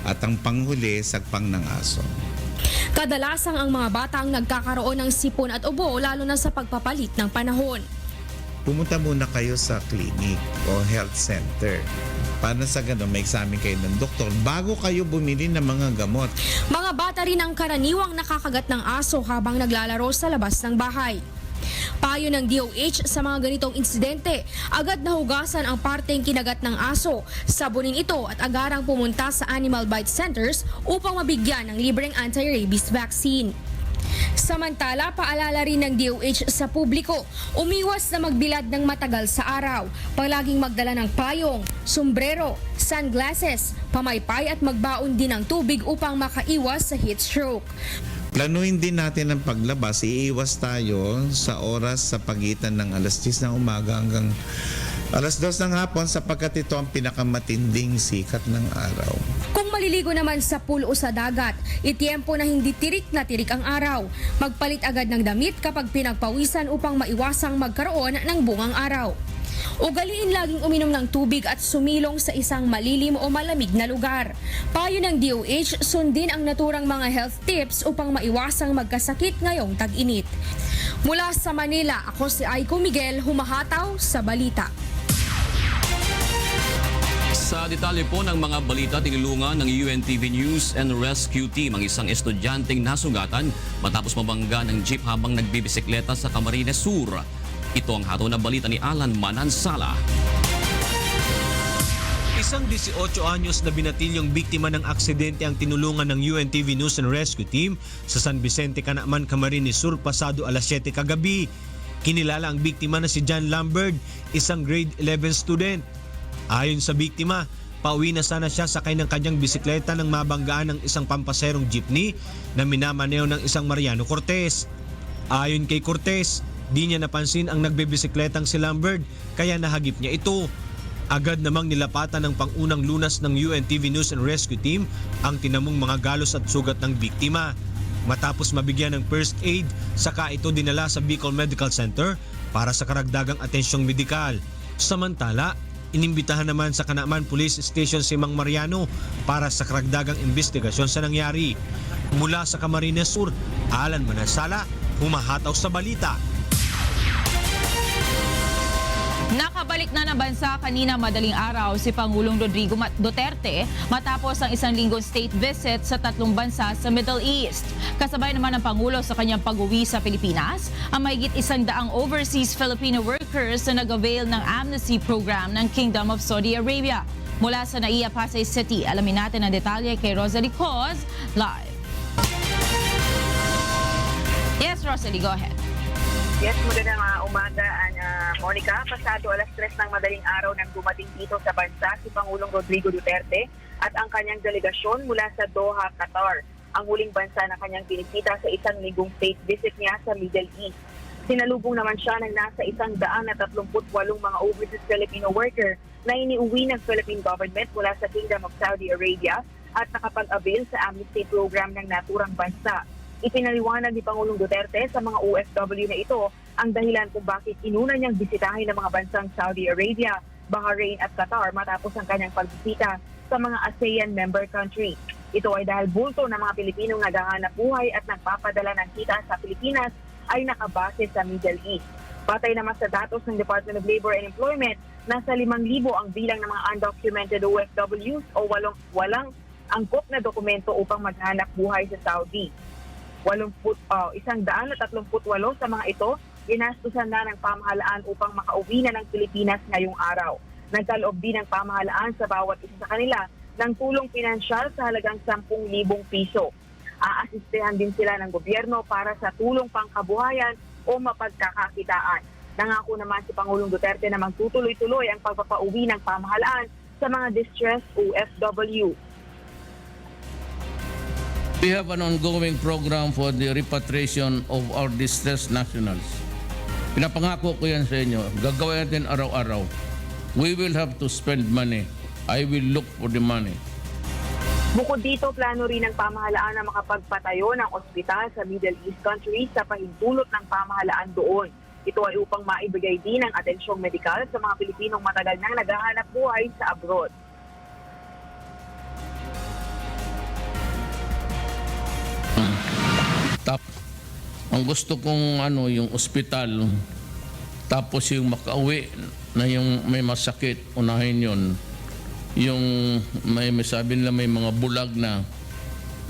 at ang panghuli, sagpang ng aso. Kadalasang ang mga bata ang nagkakaroon ng sipon at ubo lalo na sa pagpapalit ng panahon. Pumunta muna kayo sa clinic o health center. Para sa ganun, may examen kayo ng doktor bago kayo bumili ng mga gamot. Mga bata rin ang karaniwang nakakagat ng aso habang naglalaro sa labas ng bahay. Payo ng DOH sa mga ganitong insidente, agad na hugasan ang parteng kinagat ng aso, sabunin ito at agarang pumunta sa animal bite centers upang mabigyan ng libreng anti-rabies vaccine. Samantala, paalala rin ng DOH sa publiko, umiwas na magbilad ng matagal sa araw, palaging magdala ng payong, sombrero, sunglasses, pamaypay at magbaon din ng tubig upang makaiwas sa heat stroke. Planuhin din natin ang paglabas. Iiwas tayo sa oras sa pagitan ng alas 10 ng umaga hanggang alas 2 ng hapon sapagkat ito ang pinakamatinding sikat ng araw. Kung maliligo naman sa pool o sa dagat, itiyempo na hindi tirik na tirik ang araw. Magpalit agad ng damit kapag pinagpawisan upang maiwasang magkaroon ng bungang araw. Ugaliin laging uminom ng tubig at sumilong sa isang malilim o malamig na lugar. Payo ng DOH, sundin ang naturang mga health tips upang maiwasang magkasakit ngayong tag-init. Mula sa Manila, ako si Aiko Miguel, humahataw sa balita. Sa detalye po ng mga balita, tinulungan ng UNTV News and Rescue Team ang isang estudyanteng nasugatan matapos mabangga ng jeep habang nagbibisikleta sa Camarines Sur. Ito ang hatol na balita ni Alan Manansala. Isang 18 anyos na binatilyong biktima ng aksidente ang tinulungan ng UNTV News and Rescue Team sa San Vicente, Canaaman, Camarines Sur pasado alas 7 kagabi. Kinilala ang biktima na si John Lambert, isang grade 11 student. Ayon sa biktima, pauwi na sana siya sakay ng kanyang bisikleta nang mabanggaan ng isang pampaserong jeepney na minamaneo ng isang Mariano Cortez. Ayon kay Cortez, di niya napansin ang nagbebisikletang si Lambert kaya nahagip niya ito. Agad namang nilapatan ng pangunang lunas ng UNTV News and Rescue Team ang tinamong mga galos at sugat ng biktima. Matapos mabigyan ng first aid, saka ito dinala sa Bicol Medical Center para sa karagdagang atensyong medikal. Samantala, inimbitahan naman sa Canaaman Police Station si Mang Mariano para sa karagdagang investigasyon sa nangyari. Mula sa Camarines Sur, Alan Manansala, humahataw sa balita. Nakabalik na ng bansa kanina madaling araw si Pangulong Rodrigo Duterte matapos ang isang linggong state visit sa 3 bansa sa Middle East. Kasabay naman ng Pangulo sa kanyang pag-uwi sa Pilipinas ang mahigit 100 overseas Filipino workers na nag-avail ng amnesty program ng Kingdom of Saudi Arabia. Mula sa Naiya, Pasay City, alamin natin ang detalye kay Rosalie Coz live. Yes, Rosalie, go ahead. Yes, magandang umaga, Monica. Pasado alas 3 ng madaling araw nang dumating dito sa bansa si Pangulong Rodrigo Duterte at ang kanyang delegasyon mula sa Doha, Qatar, ang huling bansa na kanyang binisita sa isang linggong state visit niya sa Middle East. Sinalubong naman siya ng nasa 138 mga overseas Filipino worker na iniuwi ng Philippine government mula sa Kingdom of Saudi Arabia at nakapag-avail sa amnesty program ng naturang bansa. Ipinaliwanag ni Pangulong Duterte sa mga OFW na ito ang dahilan kung bakit inuna niyang bisitahin ng mga bansang Saudi Arabia, Bahrain at Qatar matapos ang kanyang pagbisita sa mga ASEAN member countries. Ito ay dahil bulto ng mga Pilipinong naghahanap buhay at nagpapadala ng kita sa Pilipinas ay nakabase sa Middle East. Batay naman sa datos ng Department of Labor and Employment, nasa 5,000 ang bilang ng mga undocumented OFWs o walang angkop na dokumento upang maghanap buhay sa Saudi. 138 sa mga ito, ginastusan na ng pamahalaan upang makauwi na ng Pilipinas ngayong araw. Nagkaloob din ng pamahalaan sa bawat isa sa kanila ng tulong pinansyal sa halagang 10,000 piso. Aasistehan din sila ng gobyerno para sa tulong pangkabuhayan o mapagkakakitaan. Nangako naman si Pangulong Duterte na magtutuloy-tuloy ang pagpapauwi ng pamahalaan sa mga distressed OFW. We have an ongoing program for the repatriation of our distressed nationals. Pinapangako ko yan sa inyo. Gagawin natin araw-araw. We will have to spend money. I will look for the money. Bukod dito, plano rin ng pamahalaan na makapagpatayo ng ospital sa Middle East countries sa pahintulot ng pamahalaan doon. Ito ay upang maibigay din ang atensyong medikal sa mga Pilipinong matagal nang naghahanap buhay sa abroad. Ang gusto kong yung ospital, tapos yung makauwi na yung may masakit, unahin yun. Yung may sabi nila may mga bulag na,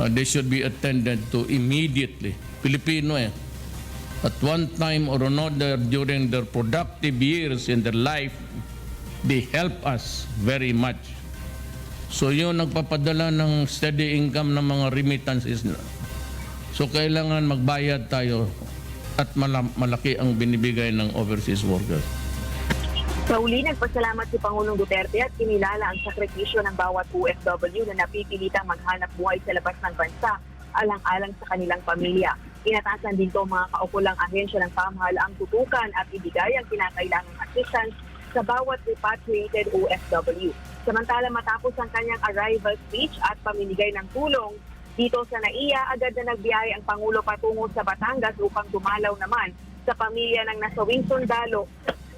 they should be attended to immediately. Pilipino At one time or another during their productive years in their life, they help us very much. So yun nagpapadala ng steady income ng mga remittances na. So kailangan magbayad tayo at malaki ang binibigay ng overseas workers. Sa uli, nagpasalamat si Pangulong Duterte at kinilala ang sakripisyo ng bawat OFW na napipilitang maghanap buhay sa labas ng bansa alang-alang sa kanilang pamilya. Inatasan din ito mga kaukulang ahensya ng pamahalaang tutukan at ibigay ang kinakailangang assistance sa bawat repatriated OFW. Samantala matapos ang kanyang arrival speech at pamimigay ng tulong, dito sa Naiya, agad na nagbiyahe ang Pangulo patungo sa Batangas upang dumalaw naman sa pamilya ng nasawing sundalo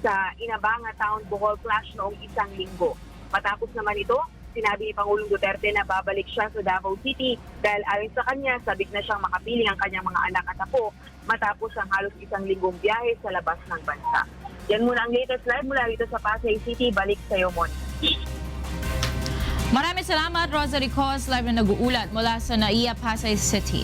sa Inabanga Town, Bohol Clash noong isang linggo. Matapos naman ito, sinabi ni Pangulong Duterte na babalik siya sa Davao City dahil ayon sa kanya, sabik na siyang makapiling ang kanyang mga anak at apo matapos ang halos isang linggong biyahe sa labas ng bansa. Yan muna ang latest live mula dito sa Pasay City. Balik sa iyo, Mon. Maraming salamat, Rosalie Coz, live na nag-uulat mula sa Naiya, Pasay City.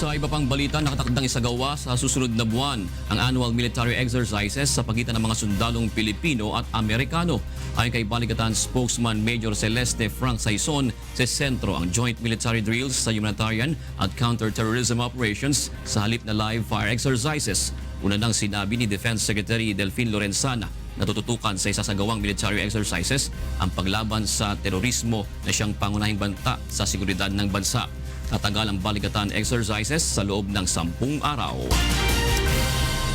Sa iba pang balita, nakatakdang isagawa sa susunod na buwan ang annual military exercises sa pagitan ng mga sundalong Pilipino at Amerikano. Ayon kay Balikatan spokesman Major Celeste Frank Saison, sa sentro ang joint military drills sa humanitarian at counter-terrorism operations sa halip na live fire exercises. Una nang sinabi ni Defense Secretary Delfin Lorenzana na tututukan sa isasagawang military exercises ang paglaban sa terorismo na siyang pangunahing banta sa seguridad ng bansa. Tatagal ang Balikatan exercises sa loob ng 10 araw.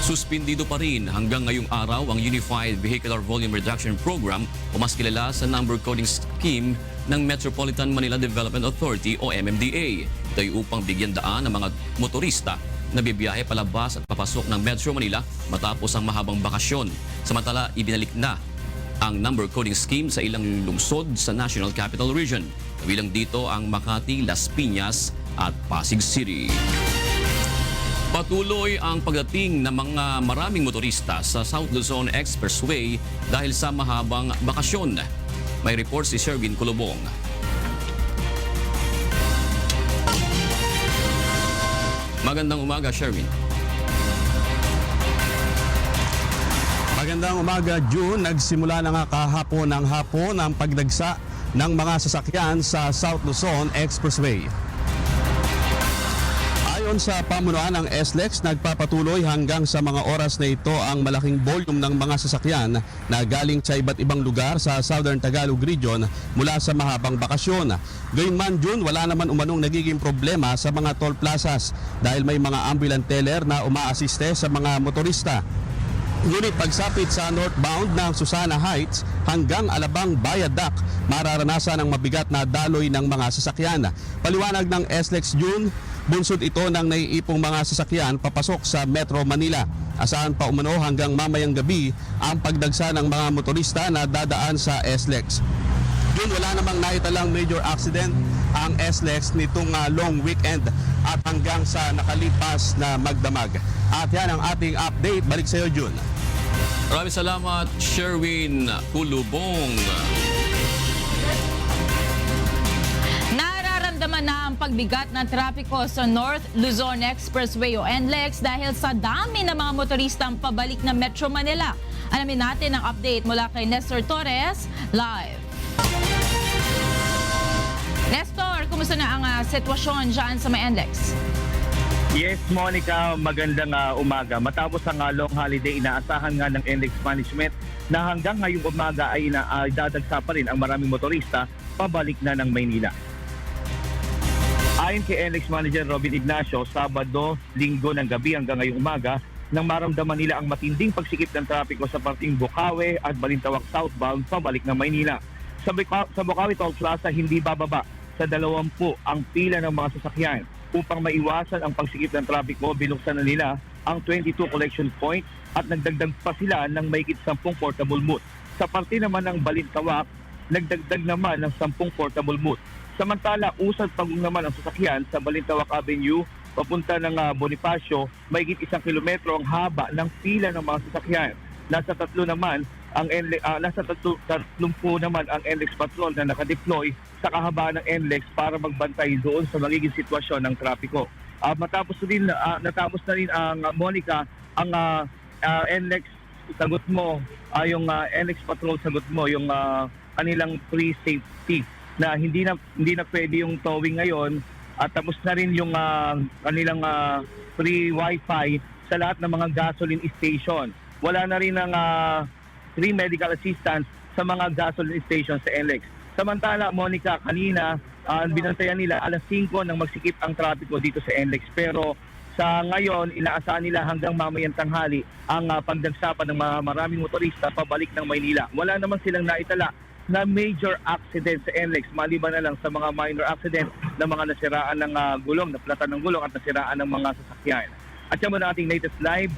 Suspindido pa rin hanggang ngayong araw ang Unified Vehicular Volume Reduction Program o mas kilala sa Number Coding Scheme ng Metropolitan Manila Development Authority o MMDA. Ito ay upang bigyan daan ang mga motorista na bibiyahe palabas at papasok ng Metro Manila matapos ang mahabang bakasyon. Samantala, ibinalik na ang number coding scheme sa ilang lungsod sa National Capital Region. Kabilang dito ang Makati, Las Piñas at Pasig City. Patuloy ang pagdating ng mga maraming motorista sa South Luzon Expressway dahil sa mahabang bakasyon. May report si Sherwin Kulubong. Magandang umaga, Sherwin. Magandang umaga, June. Nagsimula na nga kahapon ng hapon ang pagdagsa ng mga sasakyan sa South Luzon Expressway. Ayon sa pamunuan ng SLEX, nagpapatuloy hanggang sa mga oras na ito ang malaking volume ng mga sasakyan na galing sa iba't ibang lugar sa Southern Tagalog Region mula sa mahabang bakasyon. Gayunman, June, wala naman umanong nagiging problema sa mga toll plazas dahil may mga ambulant teller na umaasiste sa mga motorista. Ngunit pagsapit sa northbound ng Susana Heights hanggang Alabang Viaduct, mararanasan ang mabigat na daloy ng mga sasakyan. Paliwanag ng SLEX, June, bunsod ito ng naiipong mga sasakyan papasok sa Metro Manila. Asahan pa umano hanggang mamayang gabi ang pagdagsa ng mga motorista na dadaan sa SLEX. June, wala namang naitalang major accident ang SLEX nitong long weekend at hanggang sa nakalipas na magdamag. At yan ang ating update. Balik sa iyo, June. Maraming salamat, Sherwin Kulubong. Nararamdaman na ang pagbigat ng trapiko sa North Luzon Expressway o NLEX dahil sa dami ng mga motoristang pabalik ng Metro Manila. Alamin natin ang update mula kay Nestor Torres, live. Nestor, kumusta na ang sitwasyon dyan sa may NLEX? Yes, Monica, magandang umaga. Matapos ang long holiday, inaasahan nga ng NLEX Management na hanggang ngayong umaga ay dadagsa pa rin ang maraming motorista pabalik na ng Maynila. Ayon kay NLEX Manager Robin Ignacio, Sabado, Linggo ng gabi hanggang ngayong umaga nang maramdaman nila ang matinding pagsikip ng trapiko sa parting Bukawe at Balintawak southbound pabalik ng Maynila. Sa Bukawe Toll Plaza, hindi bababa sa 20 ang pila ng mga sasakyan. Upang maiwasan ang pagsikip ng trapiko, binuksan na nila ang 22 collection point at nagdagdag pa sila ng mahigit 10 portable booth. Sa parte naman ng Balintawak, nagdagdag naman ng 10 portable booth. Samantala, usad pagong naman ang sasakyan sa Balintawak Avenue papunta ng Bonifacio, mahigit 1 kilometro ang haba ng pila ng mga sasakyan. Nasa 30 naman ang NLEX Patrol na nakadeploy sa kahabaan ng NLEX para magbantay doon sa magiging sitwasyon ng trapiko. Natapos na rin ang Monica, ang NLEX sagot mo, yung NLEX Patrol sagot mo, yung kanilang free safety na hindi na pwede yung towing ngayon at tapos na rin yung kanilang free wifi sa lahat ng mga gasoline station. Wala na rin ang free medical assistance sa mga gasoline stations sa NLEX. Samantala, Monica, kanina binantayan nila alas 5 nang magsikip ang trapiko dito sa NLEX. Pero sa ngayon, inaasahan nila hanggang mamayang tanghali ang pagdagsapan ng mga maraming motorista pabalik ng Maynila. Wala naman silang naitala na major accident sa NLEX, maliban na lang sa mga minor accident na mga nasiraan ng gulong, naplatan ng gulong at nasiraan ng mga sasakyan. At yan mo na ating latest live,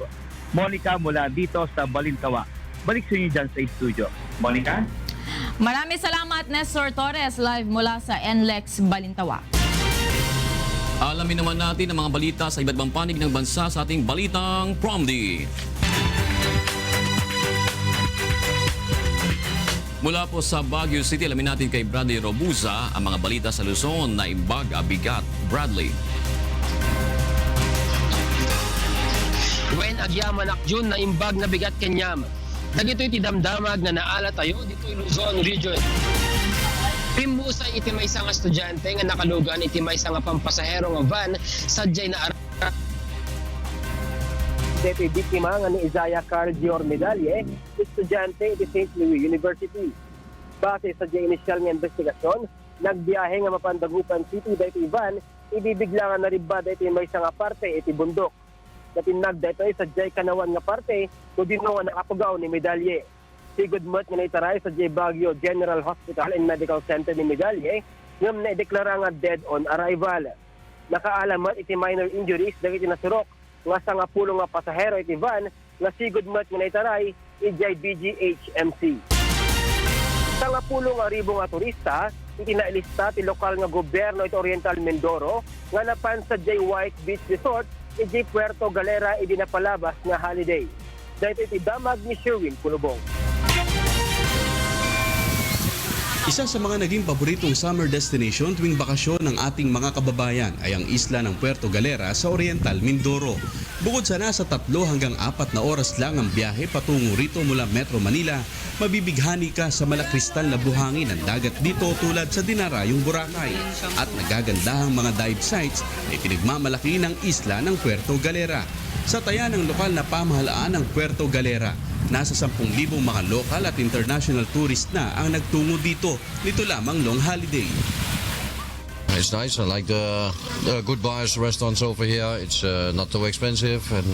Monica, mula dito sa Balintawak. Balik sa inyo dyan sa studio. Monica? Maraming salamat, Nestor Torres, live mula sa NLEX Balintawak. Alamin naman natin ang mga balita sa iba't ibang panig ng bansa sa ating Balitang Promdi. Mula po sa Baguio City, alamin natin kay Bradley Robuza ang mga balita sa Luzon na imbag abigat. Bradley. Wen agyaman akjun na imbag na bigat kenyam. Dagito'y tidamdamag na naala tayo dito'y Luzon Region. Pimusay iti may isang estudyante nga nakalugan iti may isang pampasahero nga van sadyay na Dito'y biktima nga ni Isaiah Cardior Medalye, estudyante iti St. Louis University. Base sa initial nga investigasyon, nagbiyahe nga Mapandagupan City dito'y van, ibibigla nga naribba dito'y may isang parte iti bundok. Natinag dito'y sadyay kanawan nga parte, kudino nga nakapagaw ni Medalye. Sigud mo't nga naitaray sa Baguio General Hospital and Medical Center ni Medalye, ngam na ideklara nga dead on arrival. Nakaalamat iti minor injuries dagiti nasurok nga sa nga pulo nga pasahero iti van nga sigud mo't nga naitaray ijay BGHMC. Sa nga pulo nga ribo nga turista, iti nailista ti lokal nga gobyerno iti Oriental Mindoro nga napan sa White Beach Resort iti Puerto Galera iti napalabas nga holiday. Dahil iti damag ni Sherwin Kulubong. Isa sa mga naging paboritong summer destination tuwing bakasyon ng ating mga kababayan ay ang isla ng Puerto Galera sa Oriental Mindoro. Bukod sa nasa 3 hanggang 4 na oras lang ang biyahe patungo rito mula Metro Manila, mabibighani ka sa malakristal na buhangin ng dagat dito tulad sa Dinarayong Boracay at nagagandahang mga dive sites na pinagmamalaki ng isla ng Puerto Galera. Sa taya ng lokal na pamahalaan ng Puerto Galera, nasa 10,000 mga lokal at international tourist na ang nagtungo dito nito lamang long holiday. It's nice. I like the good bars, restaurants over here. It's not too expensive and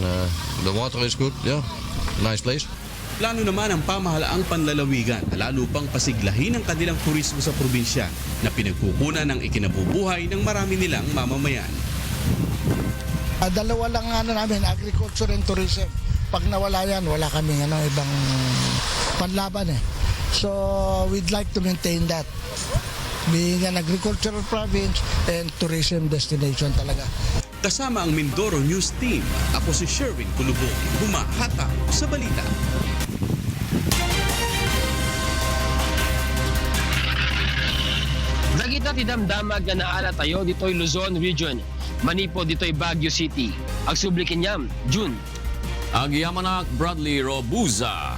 the water is good. Yeah, nice place. Plano naman ang pamahalaang panlalawigan na lalo pang pasiglahin ang kanilang turismo sa probinsya na pinagkukunan ng ikinabubuhay ng marami nilang mamamayan. Dalawa lang namin, agriculture and tourism. Pag nawala yan, wala kaming ibang panlaban eh. So we'd like to maintain that. Being an agricultural province and tourism destination talaga. Kasama ang Mindoro News Team, ako si Sherwin Kulubong, humahataw sa balita. Dagita ti damdamag nga naala tayo dito'y Luzon Region. Manipo dito'y Baguio City. Agsubli kenyam, June. Agyamanak Bradley Robuza.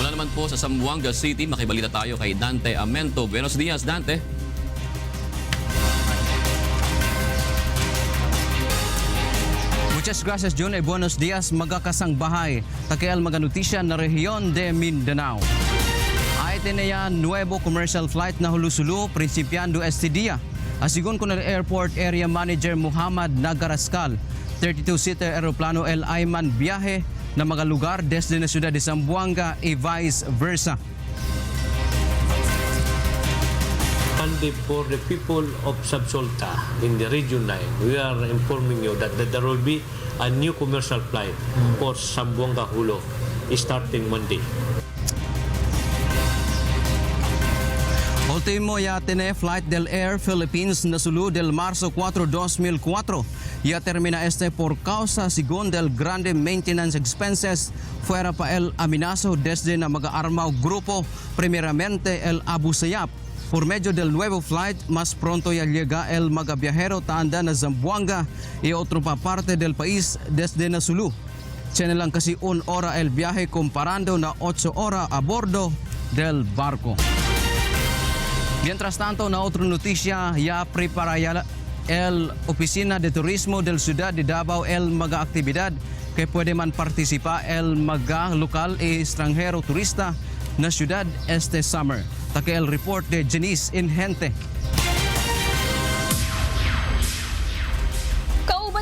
Mula naman po sa Zamboanga City, makibalita tayo kay Dante Amento. Buenos dias, Dante. Muchas gracias, John. Buenos dias, magakasang bahay. Takial mga notisya na rehiyon de Mindanao. Ay tinaya nuevo commercial flight na hulusulu, Principiando este dia. Asigon ko na Airport Area Manager Muhammad Nagaraskal, 32-seater aeroplano El Ayman biyahe na mga lugar desde na siyudad de Zamboanga e vice versa. And for the people of Sabsolta in the Region 9, we are informing you that there will be a new commercial flight for Zamboanga Hulo starting Monday. Ultimo ya tiene Flight del Air Philippines na sulu del marzo 4, 2004. Ya termina este por causa según del grande maintenance expenses fuera pa el amenazo desde na mag-aarmaw grupo, primeramente el Abu Sayyaf. Por medio del nuevo flight, más pronto ya llega el magabiahero taanda na Zamboanga y otro pa parte del país desde na sulu. Tiene lang kasi 1 hora el viaje comparando na 8 horas a bordo del barco. Mientras tanto, na otra noticia, ya prepara ya el Oficina de Turismo del Ciudad de Davao el mga aktibidad que puede man participa el mga lokal e extranjero turista na ciudad este summer. Take el report de Janice Inhente.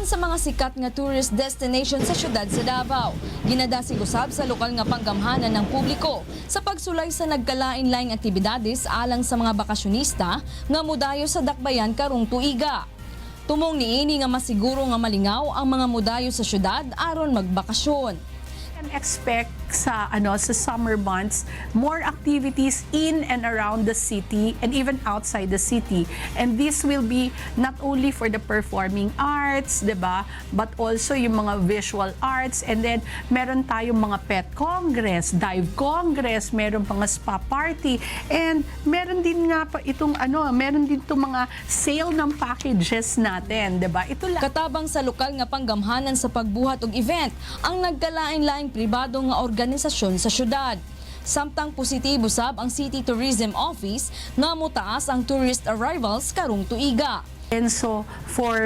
Sa mga sikat nga tourist destination sa syudad sa Davao, ginadasig usab sa lokal nga panggamhanan ng publiko sa pagsulay sa nagkalain-laing aktibidades alang sa mga bakasyonista nga mudayo sa dakbayan karong tuiga. Tumong niini nga masiguro nga malingaw ang mga mudayo sa syudad aron magbakasyon. can expect sa summer months more activities in and around the city and even outside the city, and this will be not only for the performing arts, 'di ba, but also yung mga visual arts, and then meron tayong mga pet congress, dive congress, meron mga spa party, and meron din nga pa itong meron din itong mga sale ng packages natin, 'di ba? Ito lang. Katabang sa lokal nga panggamhanan sa pagbuhat og event ang nagkalain-laing pribado nga organisasyon sa syudad. Samtang positibo sab ang City Tourism Office nga mutaas ang tourist arrivals karong tuiga. And so for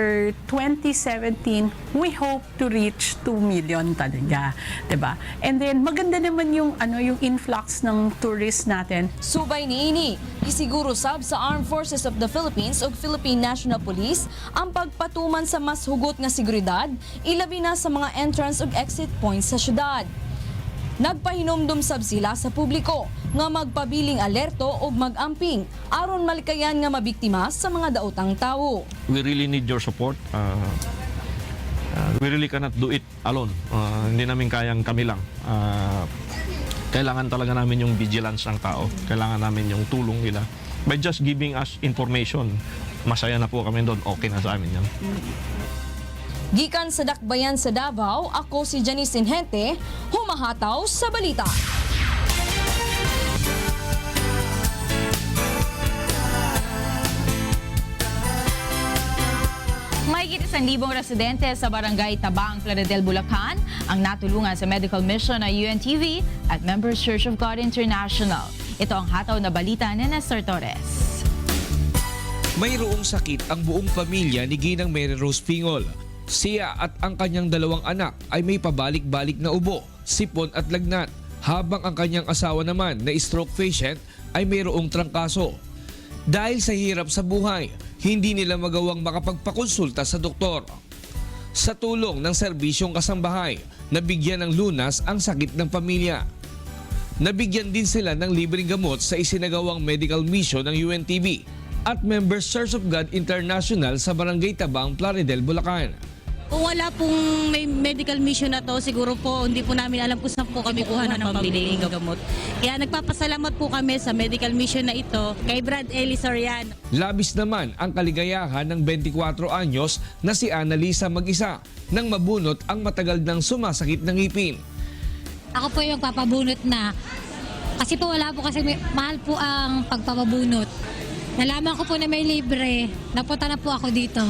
2017, we hope to reach 2 million talaga, 'di ba? And then maganda naman yung yung influx ng tourists natin. Subay niini, isiguro sab sa Armed Forces of the Philippines ug Philippine National Police ang pagpatuman sa mas hugot nga seguridad, ilabi na sa mga entrance ug exit points sa syudad. Nagpahinomdom sab sila sa publiko nga magpabiling alerto o mag-amping aron malikayan nga mabiktima sa mga daotang tawo. We really need your support. We really cannot do it alone. Hindi namin kayang kami lang. Kailangan talaga namin yung vigilance ng tao. Kailangan namin yung tulong nila. By just giving us information, masaya na po kami doon. Okay na sa amin yan. Gikan sa Dakbayan sa Davao, ako si Janice Inhente, humahataw sa balita. Mahigit 1,000 residente sa Barangay Tabang, Plaridel, Bulacan ang natulungan sa medical mission ng UNTV at Members Church of God International. Ito ang hataw na balita ni Nestor Torres. Mayroong sakit ang buong pamilya ni Ginang Mary Rose Pingol. Siya at ang kanyang 2 anak ay may pabalik-balik na ubo, sipon at lagnat, habang ang kanyang asawa naman na stroke patient ay mayroong trangkaso. Dahil sa hirap sa buhay, hindi nila magawang makapagpakonsulta sa doktor. Sa tulong ng serbisyong kasambahay, nabigyan ng lunas ang sakit ng pamilya. Nabigyan din sila ng libreng gamot sa isinagawang medical mission ng UNTV at Members Church of God International sa Barangay Tabang, Plaridel, Bulacan. Kung wala pong may medical mission na to, siguro po hindi po namin alam kung saan po kami kuha ng pambiling gamot. Kaya nagpapasalamat po kami sa medical mission na ito kay Brad Eli Soriano. Labis naman ang kaligayahan ng 24 anyos na si Annalisa mag-isa nang mabunot ang matagal ng sumasakit ng ngipin. Ako po yung papabunot na. Kasi po wala po kasi mahal po ang pagpapabunot. Nalaman ko po na may libre. Napunta na po ako dito.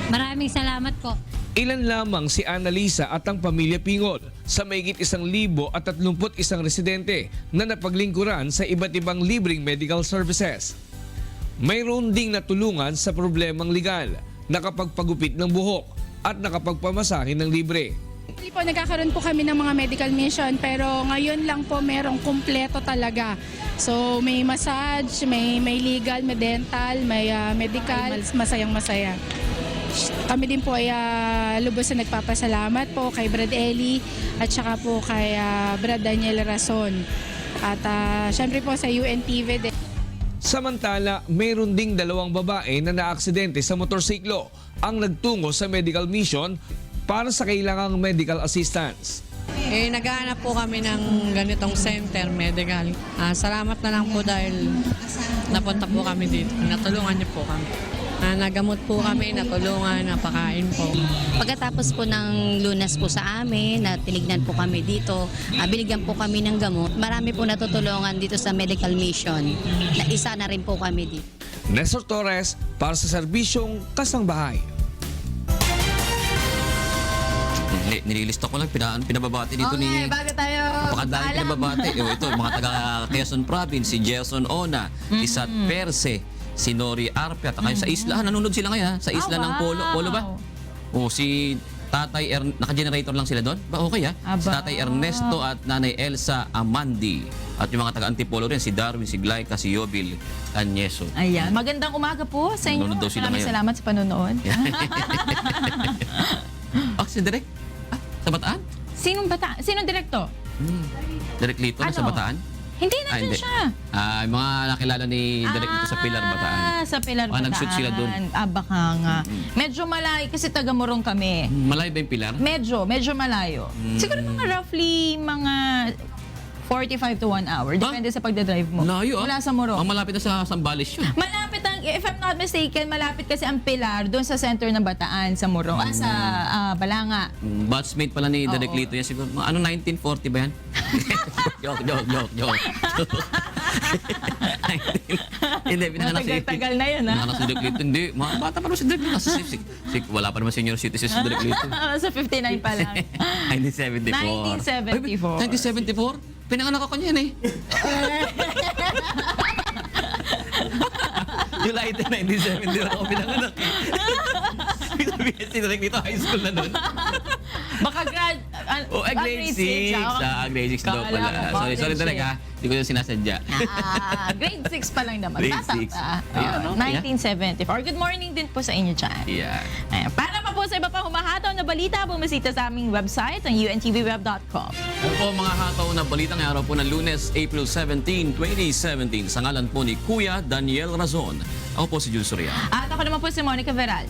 Maraming salamat po. Ilan lamang si Annalisa at ang pamilya Pingol sa mahigit 1,031 residente na napaglingkuran sa iba't ibang libreng medical services. Mayroon ding natulungan sa problemang legal, nakapagpagupit ng buhok at nakapagpamasahe ng libre. Hindi po nagkakaroon po kami ng mga medical mission, pero ngayon lang po merong kumpleto talaga. So may massage, may legal, may dental, may medical, masayang masaya. Kami din po ay lubos na nagpapasalamat po kay Brad Eli at saka po kay Brad Daniel Rason. At syempre po sa UNTV din. Samantala, mayroon ding 2 babae na naaksidente sa motorsiklo ang nagtungo sa medical mission para sa kailangang medical assistance. Naghahanap po kami ng ganitong center medical. Salamat na lang po dahil napunta po kami dito. Natulungan niyo po kami. Nagamot po kami, natulungan, napakain po. Pagkatapos po ng lunas po sa amin, na tinignan po kami dito, binigyan po kami ng gamot. Marami po natutulungan dito sa medical mission. Na isa na rin po kami dito. Nestor Torres para sa Serbisyong Kasangbahay. Nililista ko lang, pinababati dito ni... bago tayo Pakadami pinababati. Ito, mga taga Quezon Province, si Jason Ona, si Sat Perse, si Nori Arpe, at sa isla, nanonood sila ngayon, sa isla ng Polo ba? O si Tatay naka-generator lang sila doon? Okay si Tatay Ernesto at Nanay Elsa Amandi. At yung mga taga-Antipolo rin, si Darwin, si Glyca, si Yobil Agneso. Ayan. Magandang umaga po sa inyo. Maraming salamat sa panonood. Si Direk? Sa Bataan? Sinong Bataan? Sinong direkto? Direk Lito na sa Bataan? Hindi na hindi. siya. Yung mga nakilala ni Direk dito sa Pilar, Bataan. Sa Pilar, Baka Bataan. nag-shoot sila doon. Baka nga. Medyo malayo kasi taga-Morong kami. Malayo ba yung Pilar? Medyo malayo. Siguro mga roughly mga 45 to 1 hour. Depende sa pagdadrive mo. Layo Mula sa Morong. Ang malapit na sa Sambales yun. Malapit ang, if I'm not mistaken, malapit kasi ang Pilar doon sa center ng Bataan, sa Morong, sa Balanga. Batchmate pala ni Direk Lito yan siguro. Ano, 1940 ba yan? Joke. Hindi, pinanganak si... Tagal na yan, ha? Pinanganak si Direk Lito. Hindi, mga bata pa rin si Direk Lito. Wala pa naman senior citizen si Direk Lito. Sa 59 pa lang. 1974. 1974? Pinanganak ako niyan eh. July 10, 1974 ako pinanganak eh. Si Direk Lito, high school na nun. Baka grade Grade 6. Grade 6 daw pala. Sorry Direk ha. Hindi ko yung sinasadya. Grade 6 pa lang naman. Grade Bata 6. pa. Ayan, no? 1974. Good morning din po sa inyo dyan. Yeah. Ayan. Para pa po sa iba pang humahataw na balita, bumisita sa aming website, ang untvweb.com. Ano po mga hataw na balita ngayong araw po ng Lunes, April 17, 2017. Sa ngalan po ni Kuya Daniel Razon. Ako po si Jules Soriano. At ako naman po si Monica Veral.